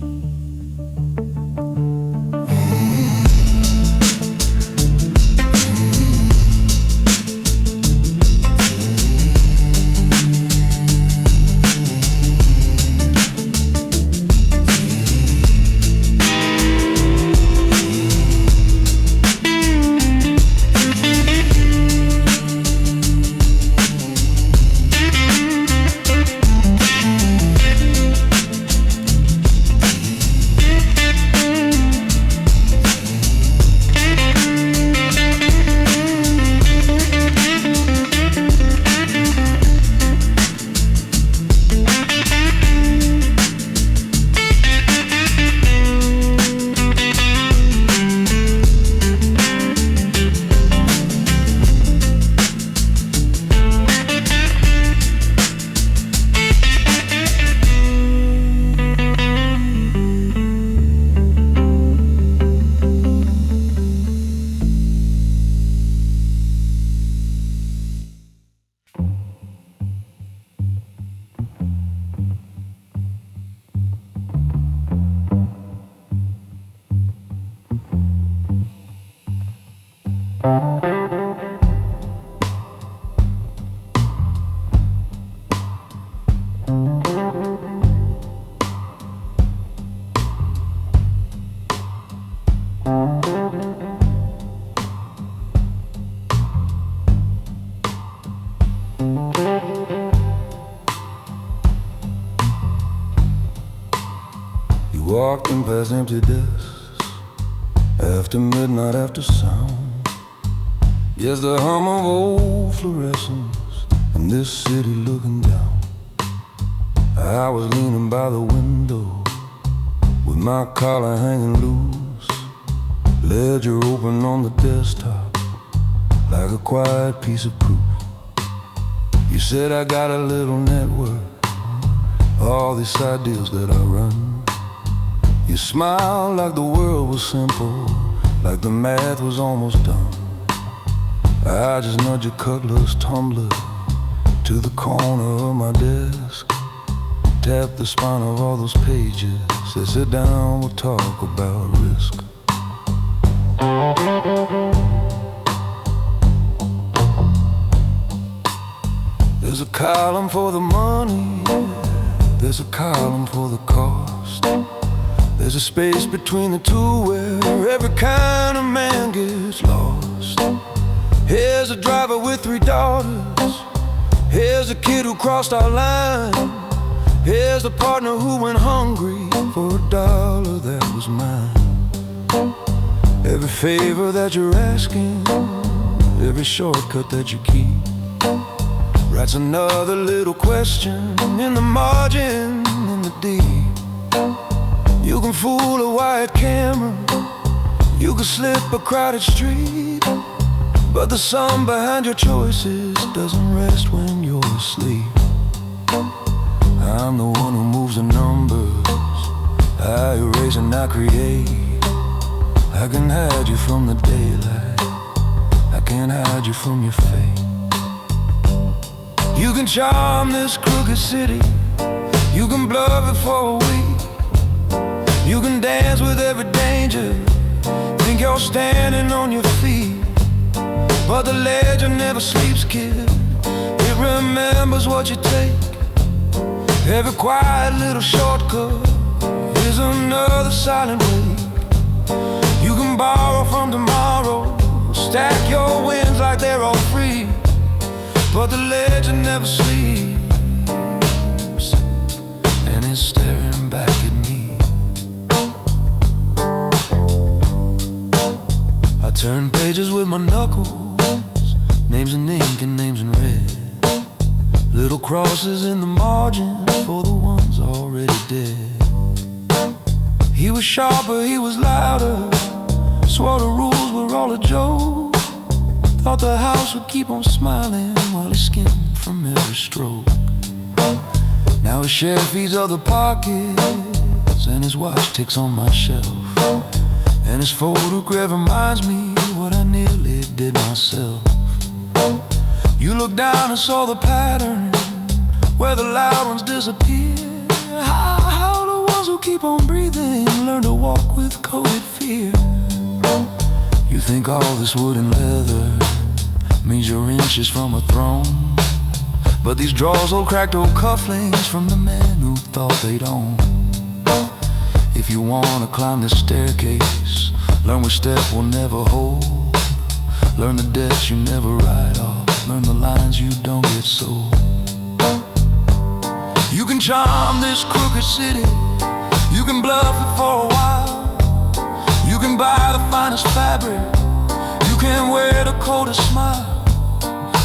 Walking past empty desks after midnight, after sound. Yes, the hum of old fluorescents in this city looking down. I was leaning by the window with my collar hanging loose, ledger open on the desktop like a quiet piece of proof. You said I got a little network, all these ideas that I run. You smiled like the world was simple, like the math was almost done. I just nudged your cutlass tumbler to the corner of my desk, tap the spine of all those pages, said sit down, we'll talk about risk. There's a column for the money, there's a column for the cost. There's a space between the two where every kind of man gets lost. Here's a driver with 3 daughters, here's a kid who crossed our line, here's the partner who went hungry for $1 that was mine. Every favor that you're asking, every shortcut that you keep, writes another little question in the margin, in the deep. You can fool a wide camera, you can slip a crowded street, but the sun behind your choices doesn't rest when you're asleep. I'm the one who moves the numbers, I erase and I create. I can hide you from the daylight, I can't hide you from your fate. You can charm this crooked city, you can bluff it for a week, you can dance with every danger, think you're standing on your feet. But the legend never sleeps, kid, it remembers what you take. Every quiet little shortcut is another silent wake. You can borrow from tomorrow, stack your wins like they're all free, but the legend never sleeps, and it's staring back at me. I turn pages with my knuckles, names in ink and names in red, little crosses in the margin for the ones already dead. He was sharper, he was louder, swore the rules were all a joke, thought the house would keep on smiling while he skimmed from every stroke. Now his share feeds other pockets, and his watch ticks on my shelf, and his photograph reminds me what I nearly did myself. You looked down and saw the pattern where the loud ones disappear, how the ones who keep on breathing learn to walk with coded fear. You think all this wood and leather means you're inches from a throne, but these drawers hold cracked old cufflinks from the men who thought they'd own. If you wanna climb this staircase, learn which step will never hold, learn the debts you never write off, learn the lines you don't get sold. You can charm this crooked city, you can bluff it for a while, you can buy the finest fabric, you can wear the coldest smile,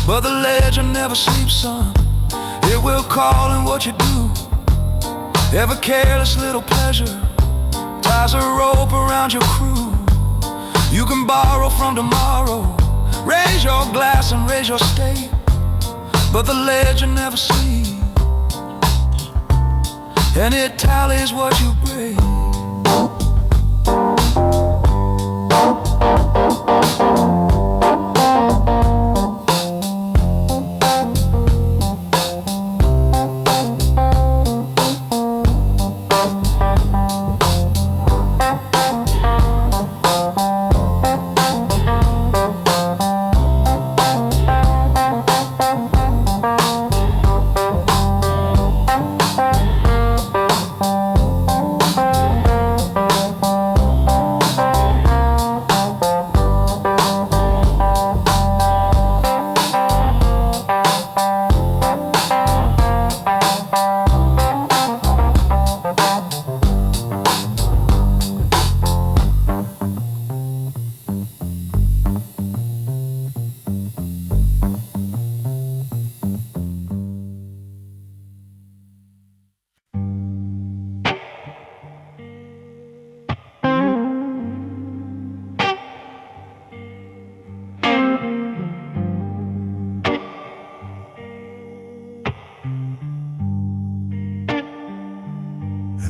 but the legend never sleeps, son, it will call in what you do. Every careless little pleasure ties a rope around your crew. You can borrow from tomorrow, raise your glass and raise your stake, but the legend never sleeps, and it tallies what you break.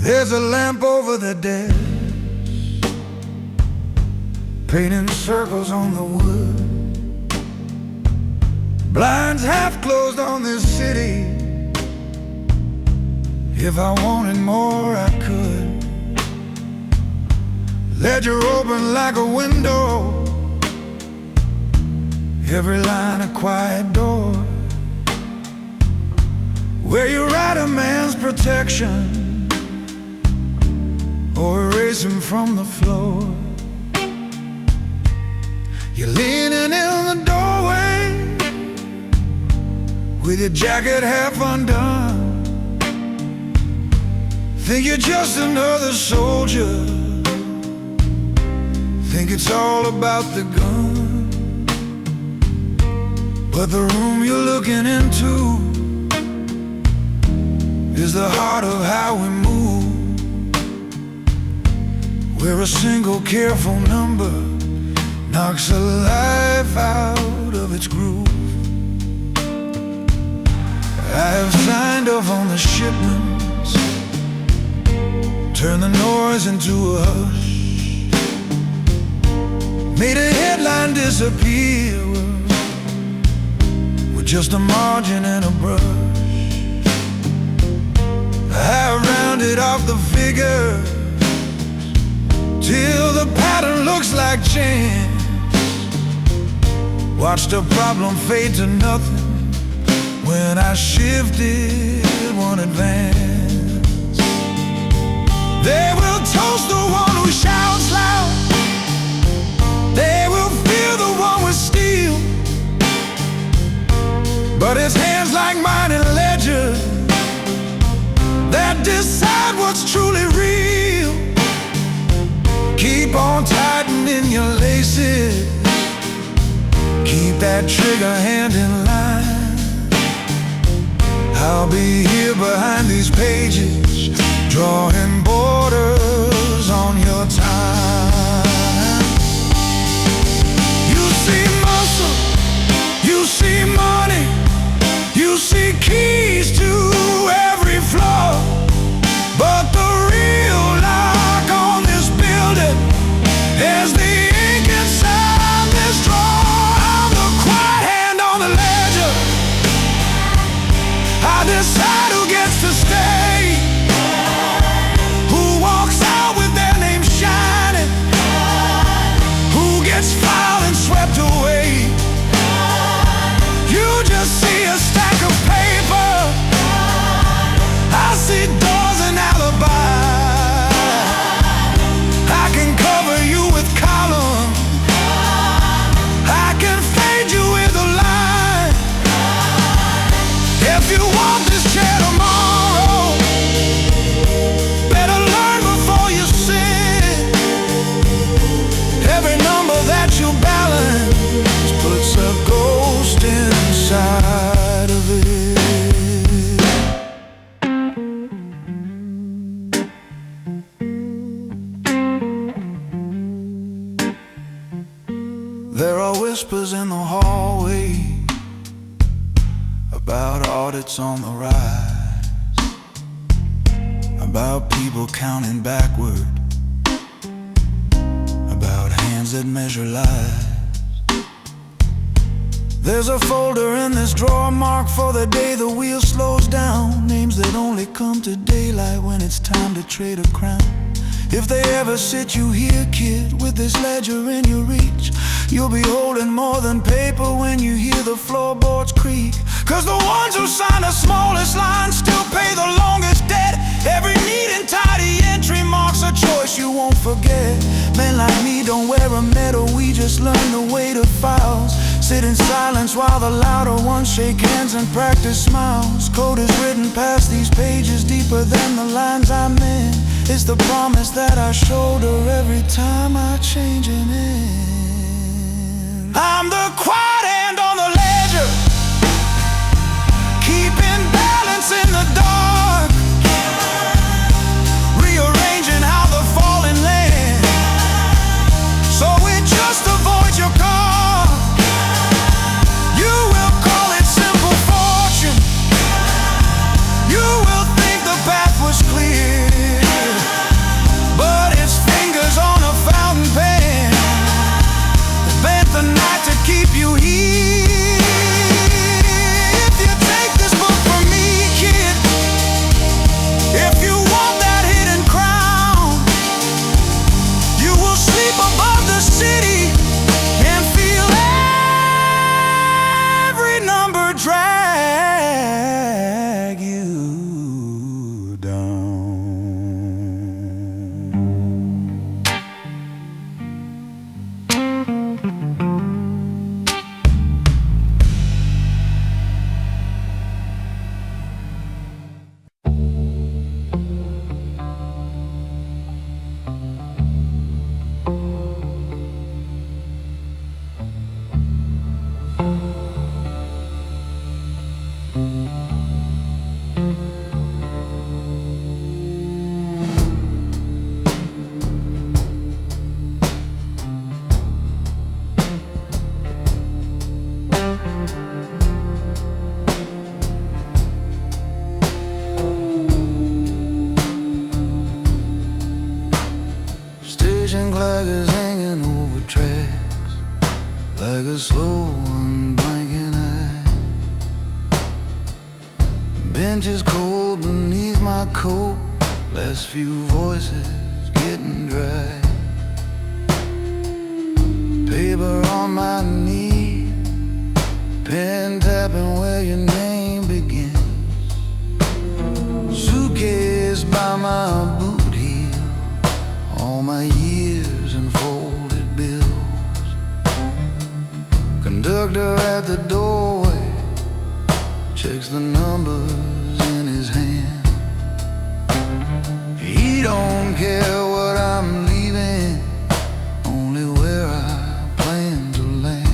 There's a lamp over the dead, painting circles on the wood. Blinds half closed on this city. If I wanted more, I could. Ledger open like a window, every line a quiet door, where you write a man's protection or erase him from the floor. You're leaning in the doorway with your jacket half undone. Think you're just another soldier, think it's all about the gun. But the room you're looking into is the heart of how we move, where a single careful number knocks a life out of its groove. I have signed off on the shipments, turned the noise into a hush, made a headline disappear with just a margin and a brush. I rounded off the figures till the pattern looks like chance. Watched a problem fade to nothing when I shifted one advance. They will toast the one who shouts loud, they will fear the one with steel, but it's hands like mine in ledger that decide what's truly real. Keep on tightening your laces, keep that trigger hand in line. I'll be here behind these pages, drawing borders on your time. You see muscle, you see money, you see keys to every floor, but the real lock on this building is the ink inside this drawer. I'm the quiet hand on the ledger, I decide who gets to stay, who walks out with their name shining, who gets filed and swept away. You just see a stack of paper, I see doors and alibis. I can cover you with columns, I can fade you with a line. If you want this chair tomorrow, better learn before you sit. Every number that you balance puts a ghost inside of it. There are whispers in the hallway about audits on the rise, about people counting backward, about hands that measure lives. There's a folder in this drawer marked for the day the wheel slows down, names that only come to daylight when it's time to trade a crown. If they ever sit you here, kid, with this ledger in your reach, you'll be holding more than paper when you hear the floorboards creak. Cause the ones who sign the smallest line still pay the longest debt. Every neat and tidy entry marks a choice you won't forget. Men like me don't wear a medal, we just learn the weight of files. Sit in silence while the louder ones shake hands and practice smiles. Code is written past these pages, deeper than the lines I'm in. It's the promise that I shoulder every time I change an end. I'm the quiet hand on the ledger, keeping balance in the dark, rearranging how the falling land, so it just avoids your car. You will call it simple fortune, you will think the path was clear. Sleep above the city and feel every number drag you down. Station clock is hanging over tracks like a slow unblinking eye. Bench is cold beneath my coat, last few voices getting dry. Paper on my knee, pen tapping where your name begins. Suitcase by my boot heel, all my years and folded bills. Conductor at the doorway checks the numbers in his hand. He don't care what I'm leaving, only where I plan to land.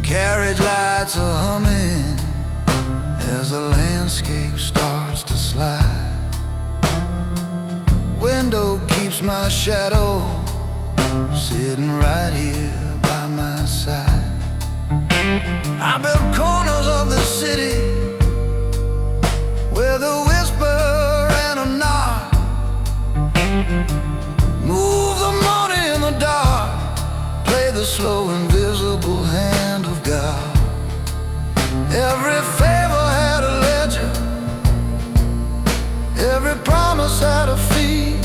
Carriage lights are humming as the landscape starts to slide. Window keeps my shadow sitting right here by my side. I built corners of the city with a whisper and a nod. Move the money in the dark, play the slow invisible hand of God. Every favor had a ledger, every promise had a fee.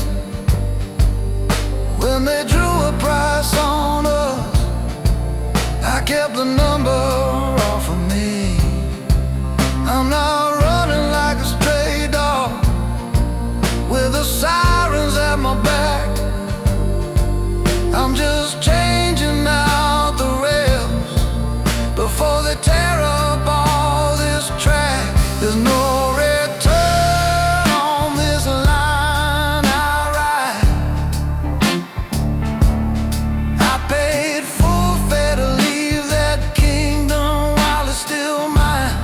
When they drew a price on us, I kept the number off of me. I'm not running like a stray dog with the sirens at my back. I'm just changing out the rails before they tear up all this track. There's no return on this line I ride. I paid forfeit to leave that kingdom while it's still mine.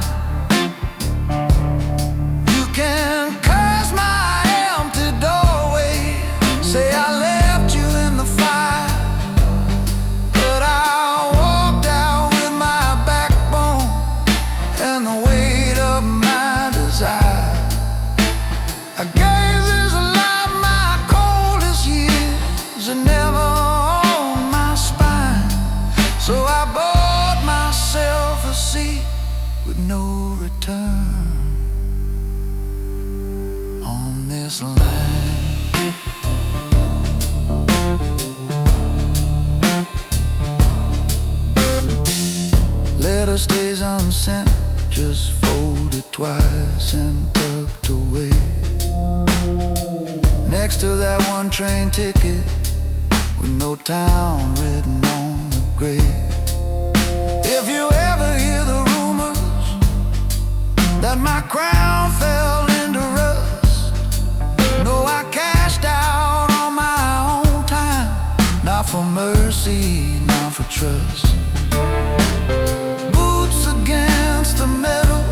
You can curse my empty doorway, say I left you in the fire, but I walked out with my backbone and the weight of my desire. I gave this life my coldest years and never on my spine. So I bought myself a seat with no return on this line. Letter stays unsent, just folded twice and tucked away next to that one train ticket with no town written on the grave. If you ever hear the rumors that my crown fell into rust, no, I cashed out on my own time, not for mercy, not for trust. Boots against the metal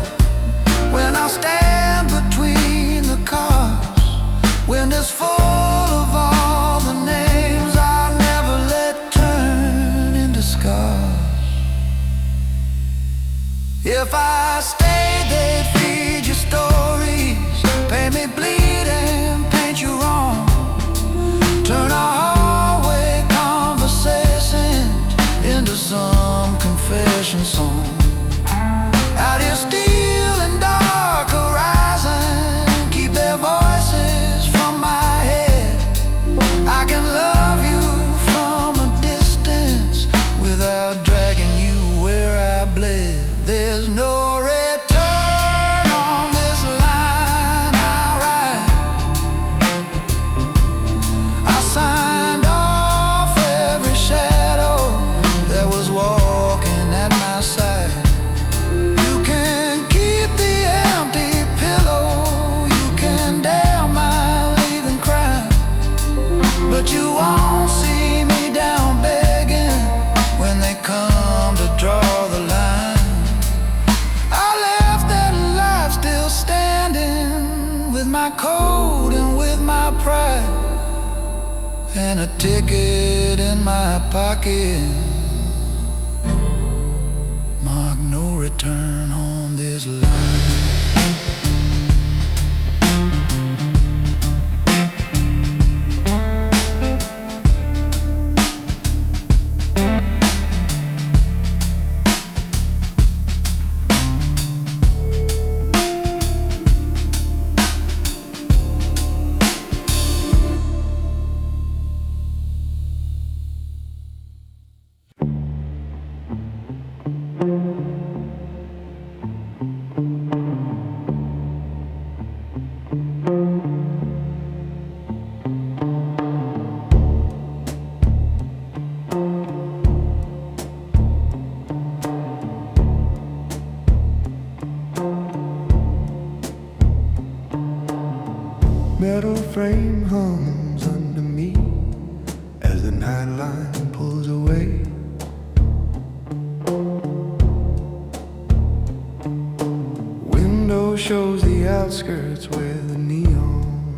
when I stand between the cars. Wind is full of all the names I never let turn into scars. If I stayed, they'd feed you stories, pay me bleed and paint you wrong, turn our hallway conversations into some confession song. Bodies steel and dark horizon keep their voices from my head. I can love you from a distance without dragging you where I bled. There's no return on this line I ride. I signed off every shadow that was walking at my side. You can keep the empty pillow, you can damn my leaving crime, but you won't see me down begging when they come to draw the line. I left that life still standing with my code and with my pride, and a ticket in my pocket, marked no return on this line. Metal frame hums under me as the nightline pulls away. Window shows the outskirts where the neon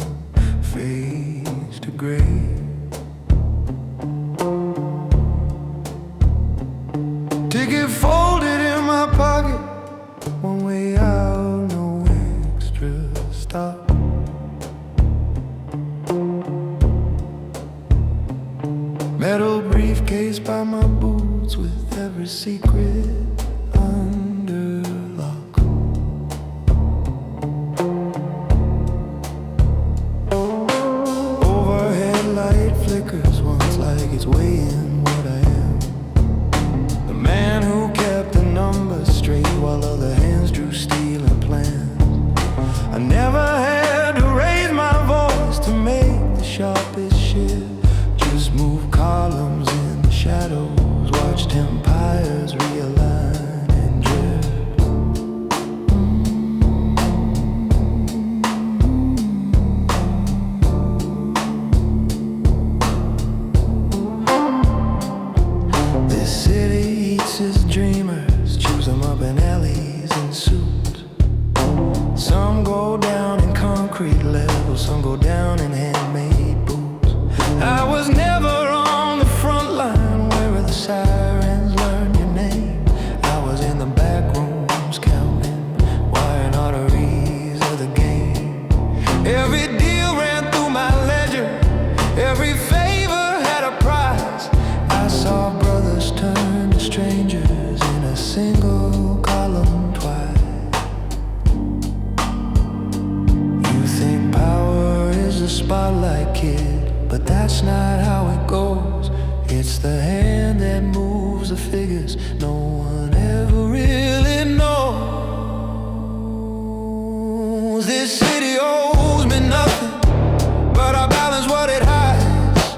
fades to gray. Ticket folded in my pocket, one way out, no extra stop. Metal briefcase by my boots with every secret under lock. Overhead light flickers once like it's weighing what I am. The man who kept the numbers straight while other hands drew steel and plans. I never had to raise my voice to make the sharpest shift. Just move columns in the shadows, watched empires realign and drift. This city eats its dreamers, chews them up in alleys and suits. Some go down in concrete levels, some go down in handmade boots. I was never on the front line where the sirens learn your name. I was in the back rooms counting wiring arteries of the game. Every deal ran through my ledger, every favor had a price. I saw brothers turn to strangers in a single column twice. You think power is a spotlight, kid, but that's not how it goes. It's the hand that moves the figures no one ever really knows. This city owes me nothing, but I balance what it hides.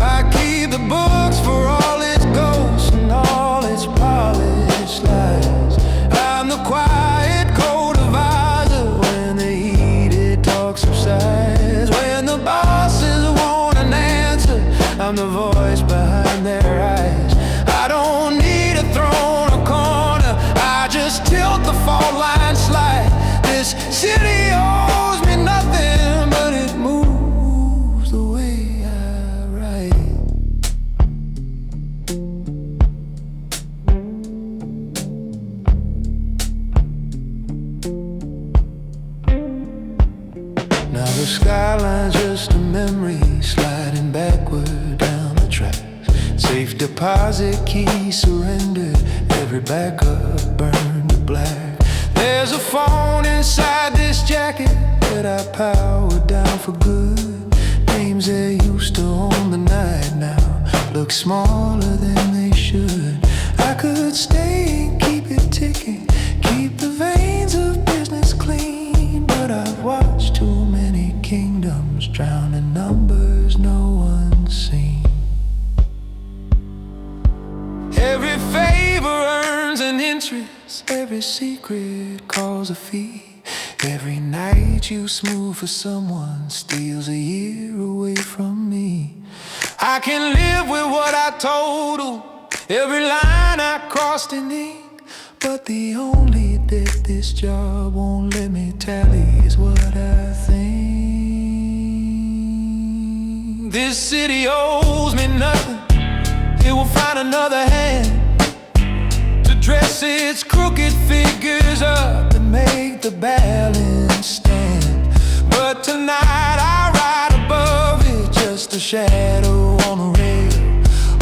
I keep the books for all its ghosts and all its polished lies. I'm the quiet code advisor when the heated talk subsides. When the bosses want an answer, I'm the voice behind their eyes. I don't need a throne or corner, I just tilt the fault line slide. This city owes me nothing, but it moves the way I write. Now the skyline's just a memory sliding backward down the tracks. Safe deposit key surrendered, every backup burned to black. There's a phone inside this jacket that I powered down for good. Names that used to own the night now look smaller than they should. I could stay and keep it ticking, keep the veins of business clean, but I've watched too many kingdoms drown in numbers no one's seen. Every favor earns an interest, every secret calls a fee. Every night you smooth for someone steals a year away from me. I can live with what I told you, every line I crossed in ink, but the only debt this job won't let me tally is what I think. This city owes me nothing, it will find another hand to dress its crooked figures up and make the balance stand. But tonight I ride above it, just a shadow on a rail.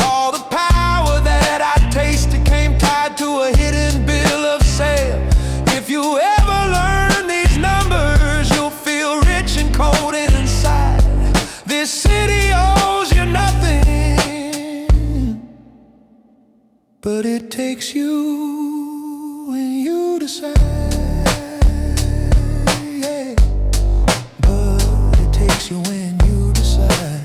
All the power that I tasted came tied to a hidden bill of sale. If you ever learn these numbers, you'll feel rich and cold inside. This city owes you nothing, but it takes you when you decide. Yeah. But it takes you when you decide.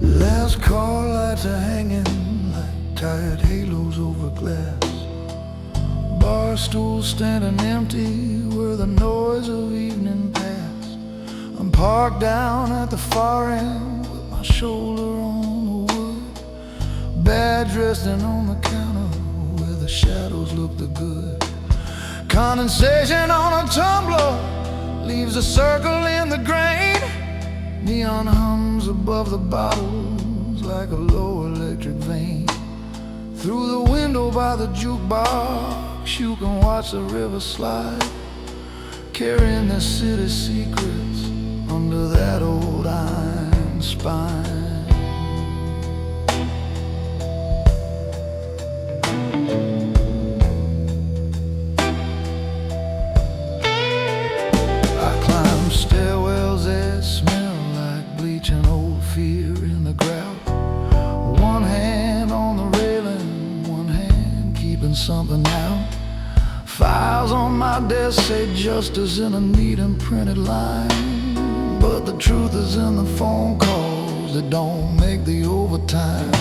Last call lights are hanging like tired halos over glass. Bar stools standing empty where the noise of evening passed. I'm parked down at the far end with my shoulder on the wood. Badge resting on the counter where the shadows look the good. Condensation on a tumbler leaves a circle in the grain. Neon hums above the bottles like a low electric vein. Through the window by the jukebox you can watch the river slide, carrying the city's secrets under that old iron spine. I climb stairwells that smell like bleach and old fear in the grout. One hand on the railing, one hand keeping something out. Files on my desk say justice in a neat and printed line, but the truth is in the phone calls that don't make the overtime.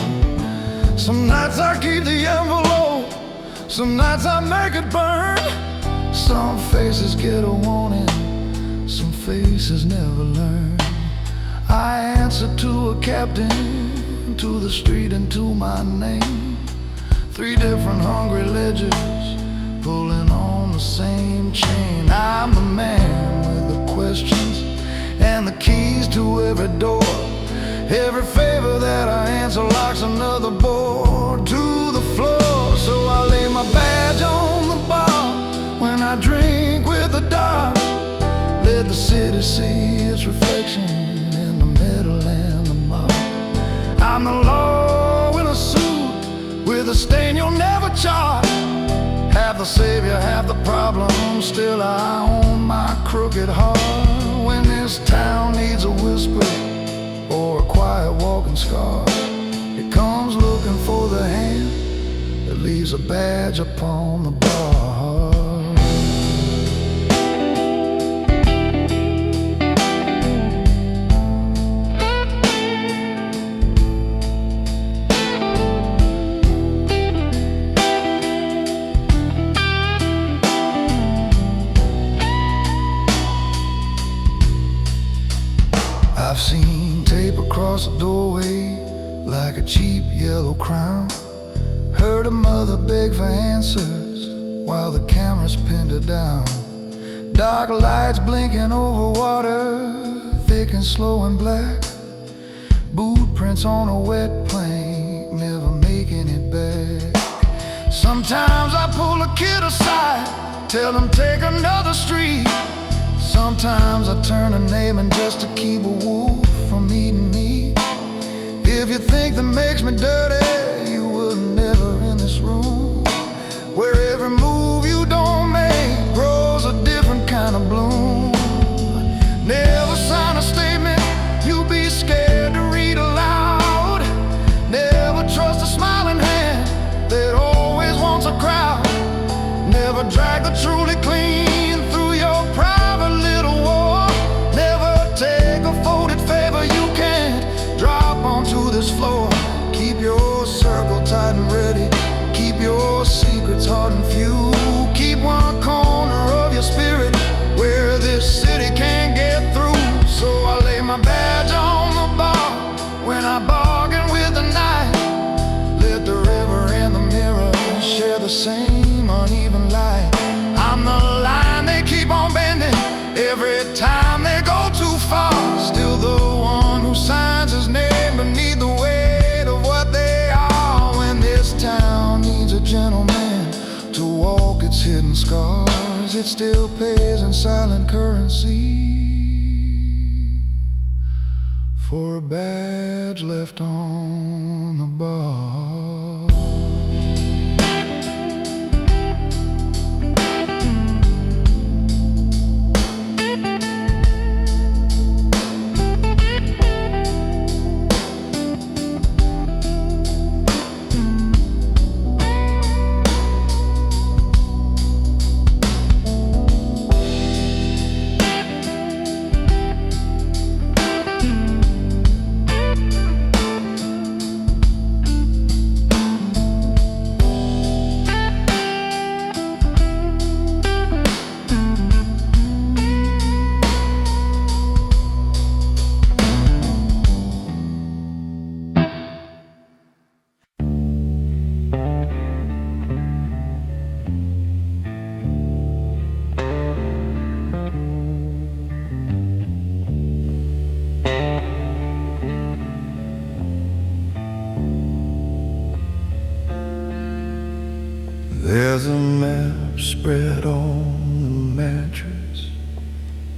Some nights I keep the envelope, some nights I make it burn. Some faces get a warning, some faces never learn. I answer to a captain, to the street and to my name. 3 different hungry ledgers pulling on the same chain. I'm the man with the questions and the keys to every door. Every favor that I answer locks another board to the floor. So I lay my badge on the bar when I drink with the dark. Let the city see its reflection in the metal and the mud. I'm the law in a suit with a stain you'll never charge. Half the savior, half the problem, still I own my crooked heart. When this town needs a whisper or a quiet walking scar, it comes looking for the hand that leaves a badge upon the bar. yellow crown. Heard a mother beg for answers while the cameras pinned her down. Dark lights blinking over water, thick and slow and black. Boot prints on a wet plank, never making it back. Sometimes I pull a kid aside, tell him take another street. Sometimes I turn a name just to keep a wolf from eating me. If you think that makes me dirty, you were never in this room, where every move you don't make grows a different kind of bloom. Never sign a statement you'll be scared to read aloud. Never trust a smiling hand that always wants a crowd. Never drag the truly clean through your private little war. Never take a folded favor you can't drop onto this floor. Keep your circle tight and ready, keep your secrets hard and few. Keep one corner of your spirit where this city can't get through. So I lay my badge on the bar when I bargain with the night. Let the river and the mirror share the same uneven light. I'm the line they keep on bending every time they go too far. Still the one who signs his name beneath the weight of what they are. When this town needs a gentleman to walk its hidden scars, it still pays in silent currency for a badge left on the bar. There's a map spread on the mattress,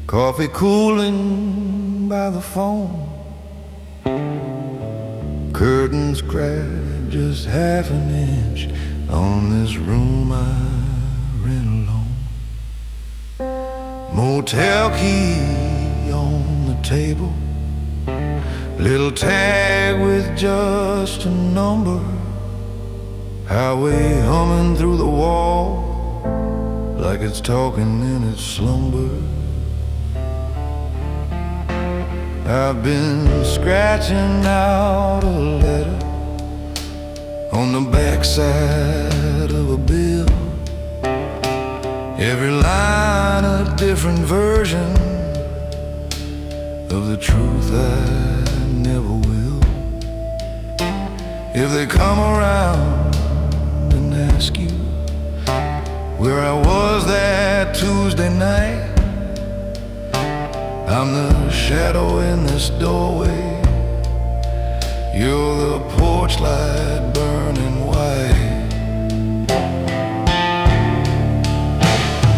coffee cooling by the phone. Curtains crack just half an inch on this room I rent alone. Motel key on the table, little tag with just a number. Highway humming through the wall like it's talking in its slumber. I've been scratching out a letter on the backside of a bill. Every line a different version of the truth I never will. If they come around and ask you where I was that Tuesday night, I'm the shadow in this doorway, you're the porch light burning white.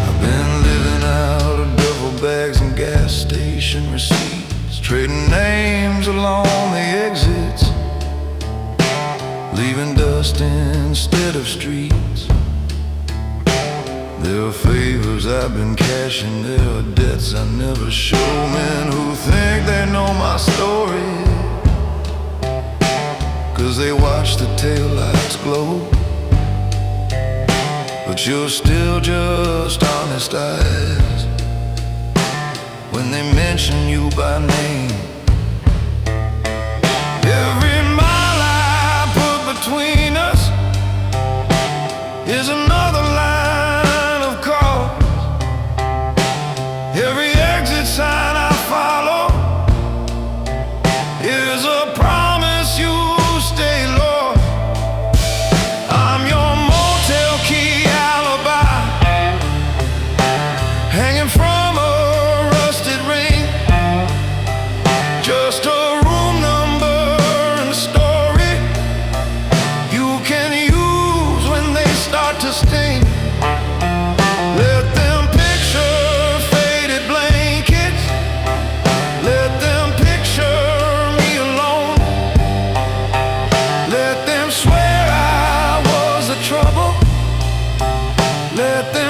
I've been living out of duffel bags and gas station receipts, trading names along the exits, leaving dust instead of streets. There are favors I've been cashing, there are debts I never show. Men who think they know my story, 'cause they watch the taillights glow. But you're still just honest eyes when they mention you by name. Every mile I put between us is another line of cars. Every exit sign I follow is a promise you'll stay, Lord.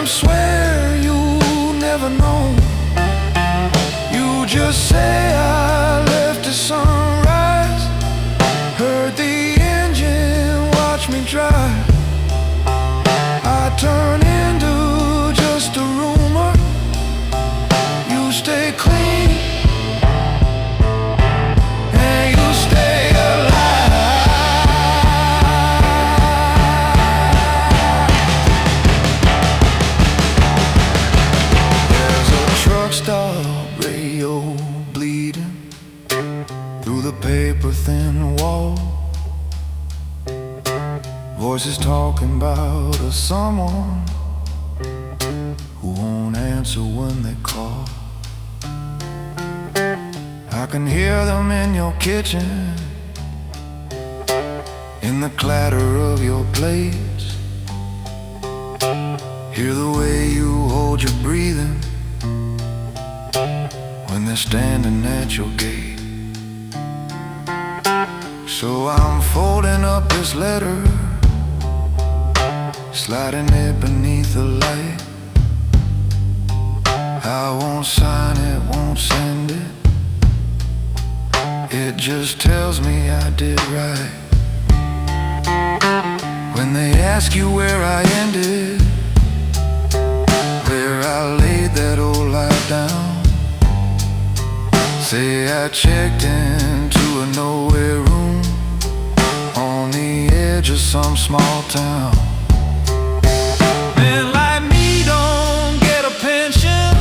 them swear you never know. You just say I left at sunrise, heard the engine watch me drive. I turn into just a rumor. You stay clean and you stay alive. There's a truck stop radio bleeding through the paper-thin wall. Voices talking about a someone who won't answer when they call. I can hear them in your kitchen, in the clatter of your plates. Hear the way you hold your breathing when they're standing at your gate. So I'm folding up this letter, sliding it beneath the light. I won't sign it, won't send it. It just tells me I did right. When they ask you where I ended, where I laid that old life down, say I checked into a nowhere room on the edge of some small town. Men like me don't get a pension,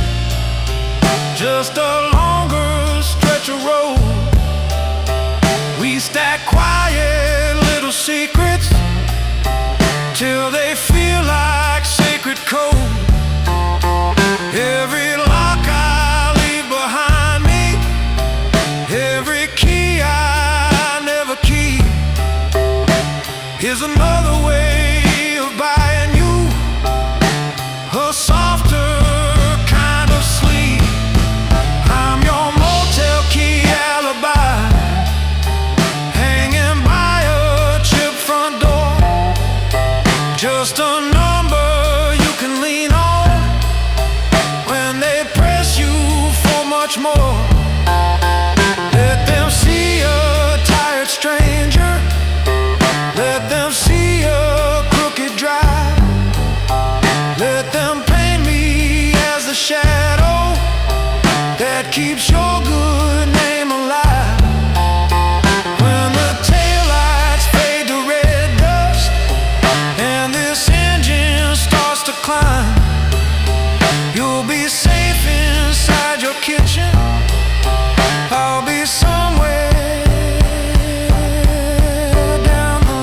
just a longer stretch of road. We stack quiet little secrets till they feel like sacred code. Every lock I leave behind me, every key I never keep, is another way of buying you a softer kind of sleep. I'm your motel key alibi, hanging by a chip front door, just a number you can lean on when they press you for much more. Let them see a tired stranger, let them see a crooked drive, let them paint me as the shadow that keeps your good name alive. When the taillights fade to red dust and this engine starts to climb, you'll be safe inside your kitchen. I'll be somewhere down the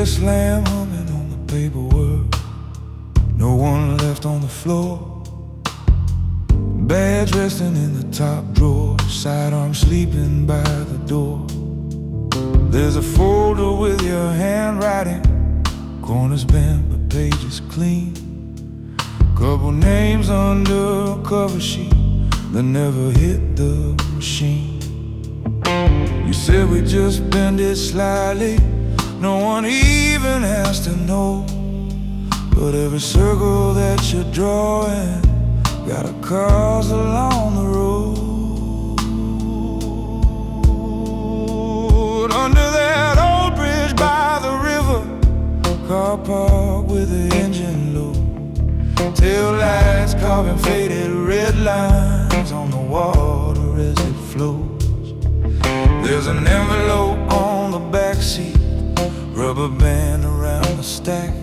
This lamb humming on the paperwork, no one left on the floor. Badge resting in the top drawer, sidearm sleeping by the door. There's a folder with your handwriting, corners bent but pages clean. Couple names under a cover sheet that never hit the machine. You said we just bend it slightly, no one even has to know. But every circle that you're drawing got a cause along the road. Under that car park with the engine low. Tail lights carving faded red lines on the water as it flows. There's an envelope on the backseat, rubber band around the stack.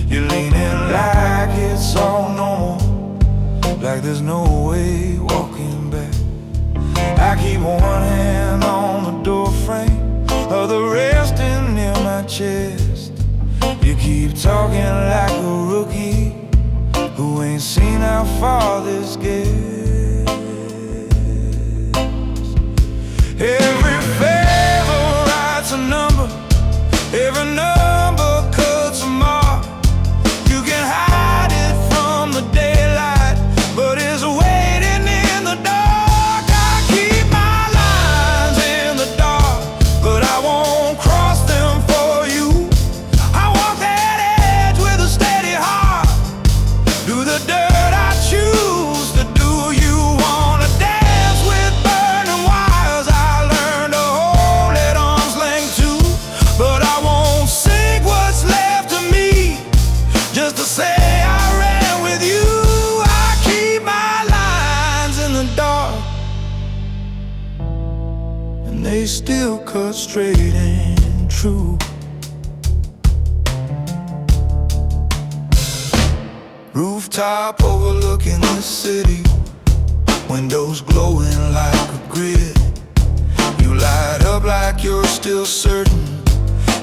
You're leaning like it's all normal, like there's no way walking back. I keep one hand on the door frame, other resting near my chest. You keep talking like a rookie who ain't seen how far this gets. Every favor writes a number, every number cuts a mark. You can hide it from the daylight, but it's waiting in the dark. I keep my lines in the dark, but I won't cross them for you. I walk that edge with a steady heart, do the dirt I choose to do. You wanna dance with burning wires, I learned to hold at arm's length too. But I won't sink what's left of me just to say I ran with you. I keep my lines in the dark, and they still cut straight and true. Rooftop overlooking the city, windows glowing like a grid. You light up like you're still certain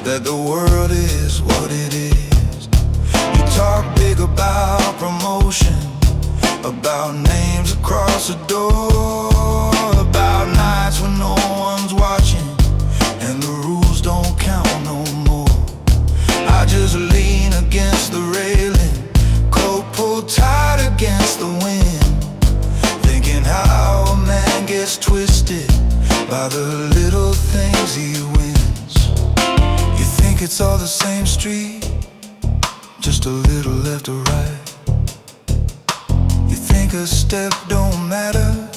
that the world is what it is. You talk big about promotion, about names across the door, about nights when no one's watching and the rules don't count no more. I just lean against the railing, coat pulled tight against the wind, thinking how a man gets twisted by the little things he wins. You think it's all the same street, just a little left or right. You think a step don't matter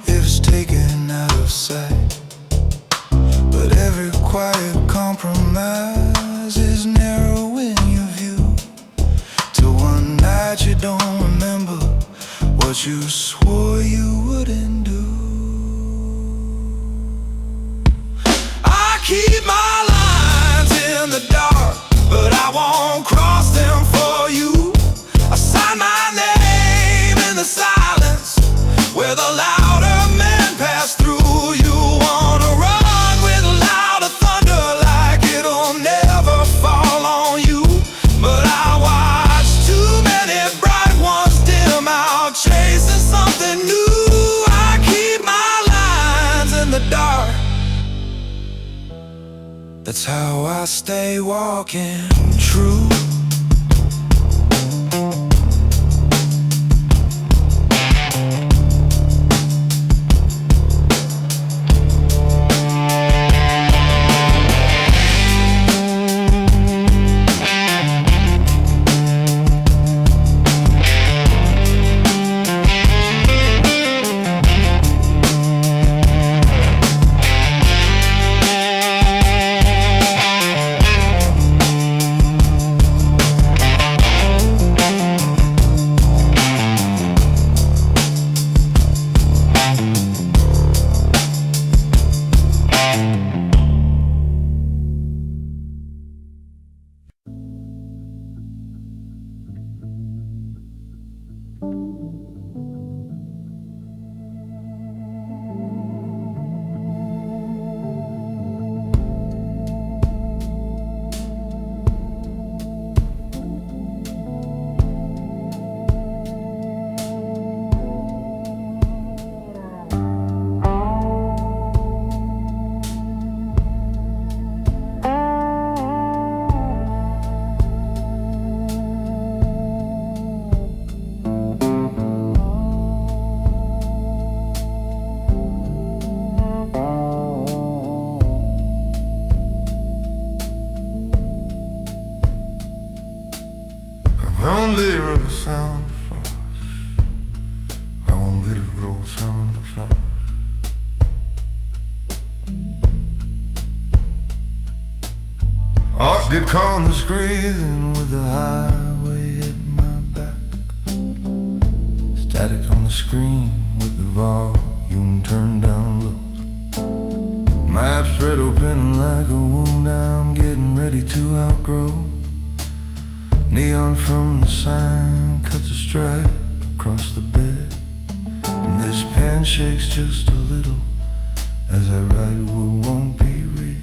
if it's taken out of sight. But every quiet compromise is narrowing your view, till one night you don't remember what you swore you wouldn't do. I keep my lines in the dark, but I won't cross them for you. I sign my name in the silence where the louder men pass through. You wanna run with louder thunder like it'll never fall on you, but I watch too many bright ones dim out, chasing something new. I keep my lines in the dark, that's how I stay walking true. Only river sound falls, I won't let it roll sound the fall. Off get corner screaming with the highway at my back. Static on the screen with the volume turned down low. Map spread open like a wound I'm getting ready to outgrow. Neon from the sign cuts a stripe across the bed, and this pen shakes just a little as I write what won't be read.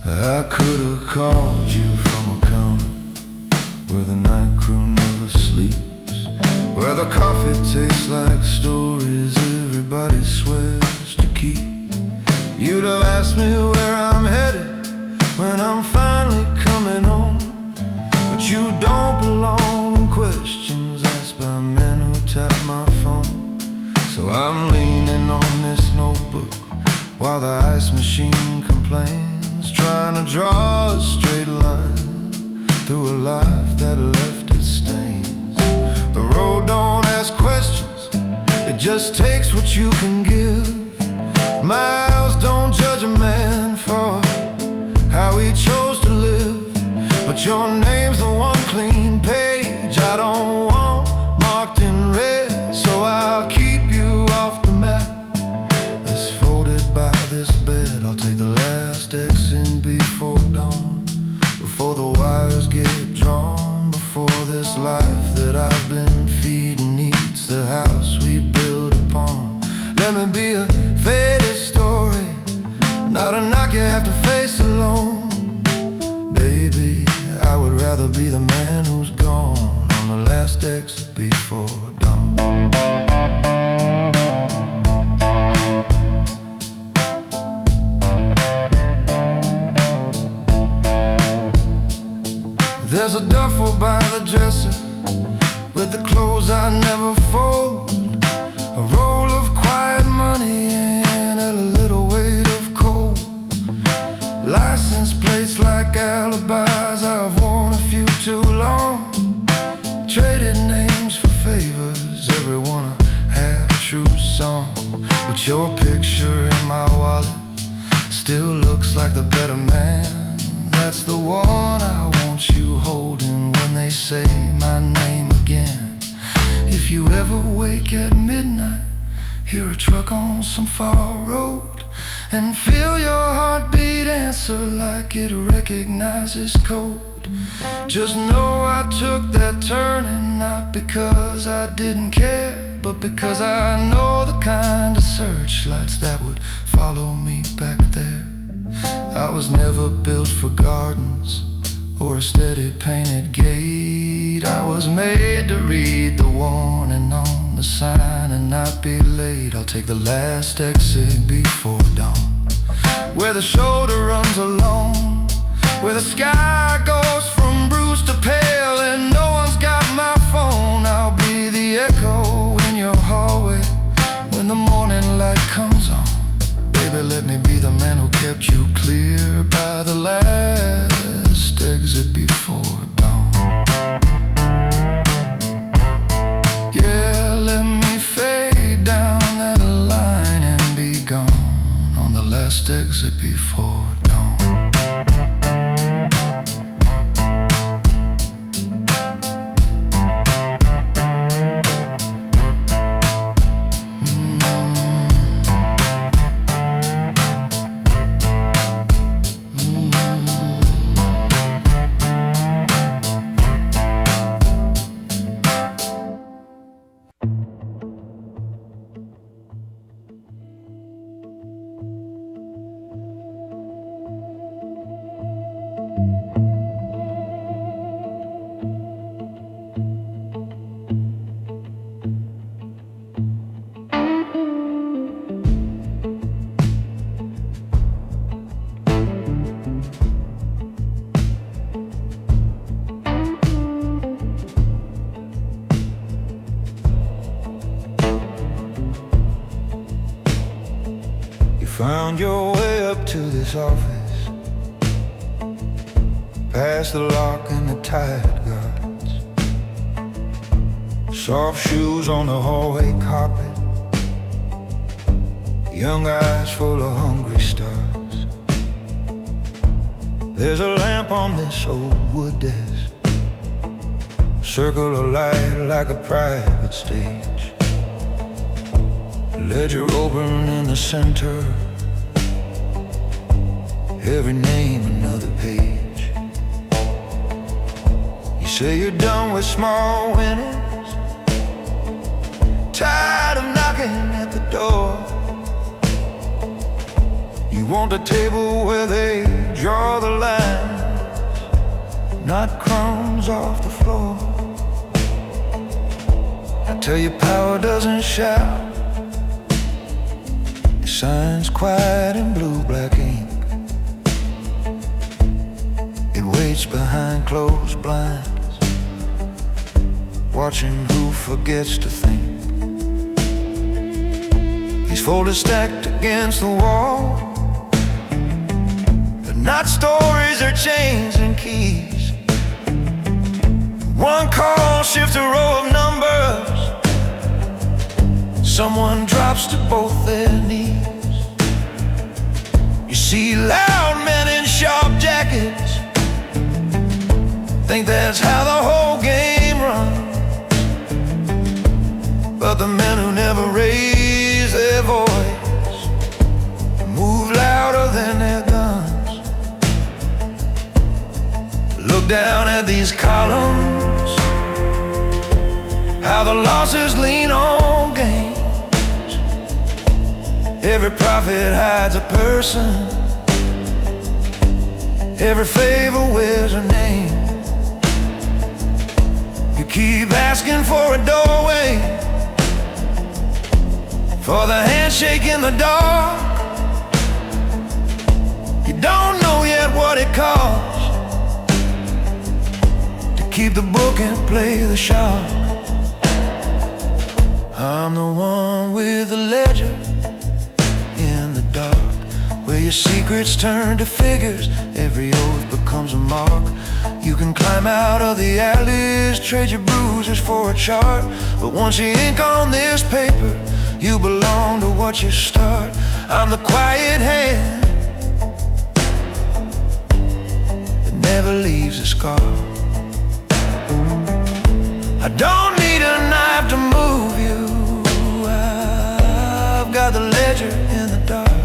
I could have called you from a counter where the night crew never sleeps, where the coffee tastes like stories everybody swears to keep. You'd have asked me where I'm headed when I'm finally coming home, but you don't belong in questions asked by men who tap my phone. So I'm leaning on this notebook while the ice machine complains, trying to draw a straight line through a life that left its stains. The road don't ask questions, it just takes what you can give. Miles don't judge a man for how he chose to live, but your name's the one clean page I don't want marked in red, so I'll keep you off the map that's folded by this bed. I'll take the last exit before dawn, before the wires get drawn, before this life that I've been feeding eats the house we built upon. Let me be a faded story, not a knock you have to face alone. Baby, I would rather be the man who's gone on the last exit before dawn. There's a duffel by the dresser with the clothes I never fold, a roll of quiet money and a little weight of cold, license plates like alibis I've worn a few too long, traded names for favors, everyone a half-true song. But your picture in my wallet still looks like the better man. That's the one I want you holding when they say my name again. If you ever wake at midnight, hear a truck on some far road, and feel your heartbeat answer like it recognizes code, just know I took that turning not because I didn't care, but because I know the kind of searchlights that would follow me back there. I was never built for gardens or a steady painted gate. I was made to read the warning on the sign and not be late. I'll take the last exit before dawn, where the shoulder runs alone, where the sky goes from bruised to pale and no one's got my phone. I'll be the echo in your hallway when the morning light comes on. Baby, let me be the man who kept you clear by the last exit before dawn. Yeah, let me fade down that line and be gone on the last exit before dawn. Found your way up to this office, past the lock and the tight guards, soft shoes on the hallway carpet. young eyes full of hungry stars. There's a lamp on this old wood desk, circle of light like a private stage. Ledger open in the center, every name another page. You say you're done with small winnings, tired of knocking at the door. You want a table where they draw the lines, not crumbs off the floor. I tell you power doesn't shout, it shines quiet in blue-black ink. It waits behind closed blinds, watching who forgets to think. These folders stacked against the wall, not stories or chains and keys. One call shifts a row of numbers, someone drops to both their knees. You see loud men in sharp jackets, think that's how the whole game runs. But the men who never raise their voice move louder than their guns. Look down at these columns, how the losses lean on gains. Every prophet hides a person, every favor wears a name. You keep asking for a doorway, for the handshake in the dark. You don't know yet what it costs keep the book and play the shark. I'm the one with the ledger in the dark, where your secrets turn to figures, every oath becomes a mark. You can climb out of the alleys, trade your bruises for a chart, but once you ink on this paper, you belong to what you start. I'm the quiet hand that never leaves a scar. I don't need a knife to move you, I've got the ledger in the dark.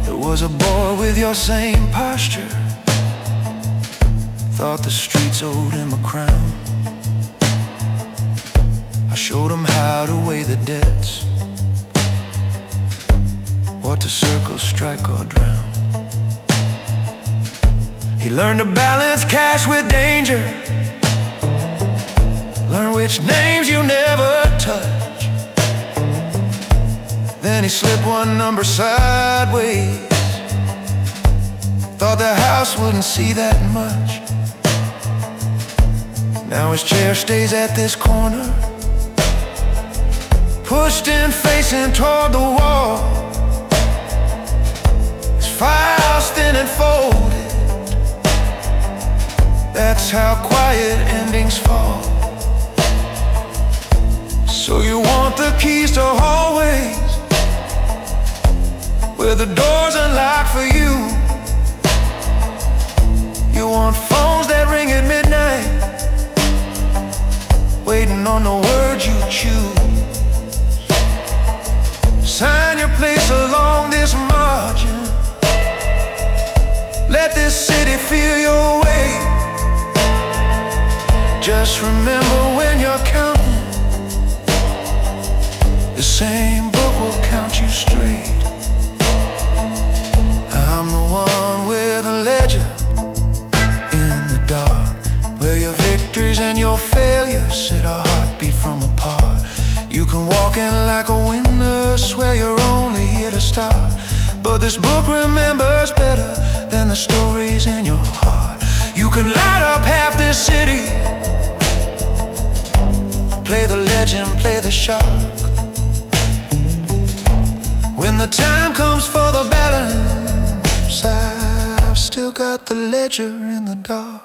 There was a boy with your same posture, thought the streets owed him a crown. I showed him how to weigh the debts, what to circle, strike or drown. He learned to balance cash with danger, learn which names you never touch. Then he slipped one number sideways, thought the house wouldn't see that much. Now his chair stays at this corner, pushed in facing toward the wall. His files thin and folded, that's how quiet endings fall. So you want the keys to hallways, where the doors unlock for you. You want phones that ring at midnight, waiting on the words you choose. Sign your place along this margin, let this city feel your weight. Just remember when you're counting, the same book will count you straight. I'm the one with a ledger in the dark, where your victories and your failures set a heartbeat from apart. You can walk in like a winner, swear you're only here to start, but this book remembers better than the stories in your heart. You can light up half this city, play the legend, play the shark. When the time comes for the balance, I've still got the ledger in the dark.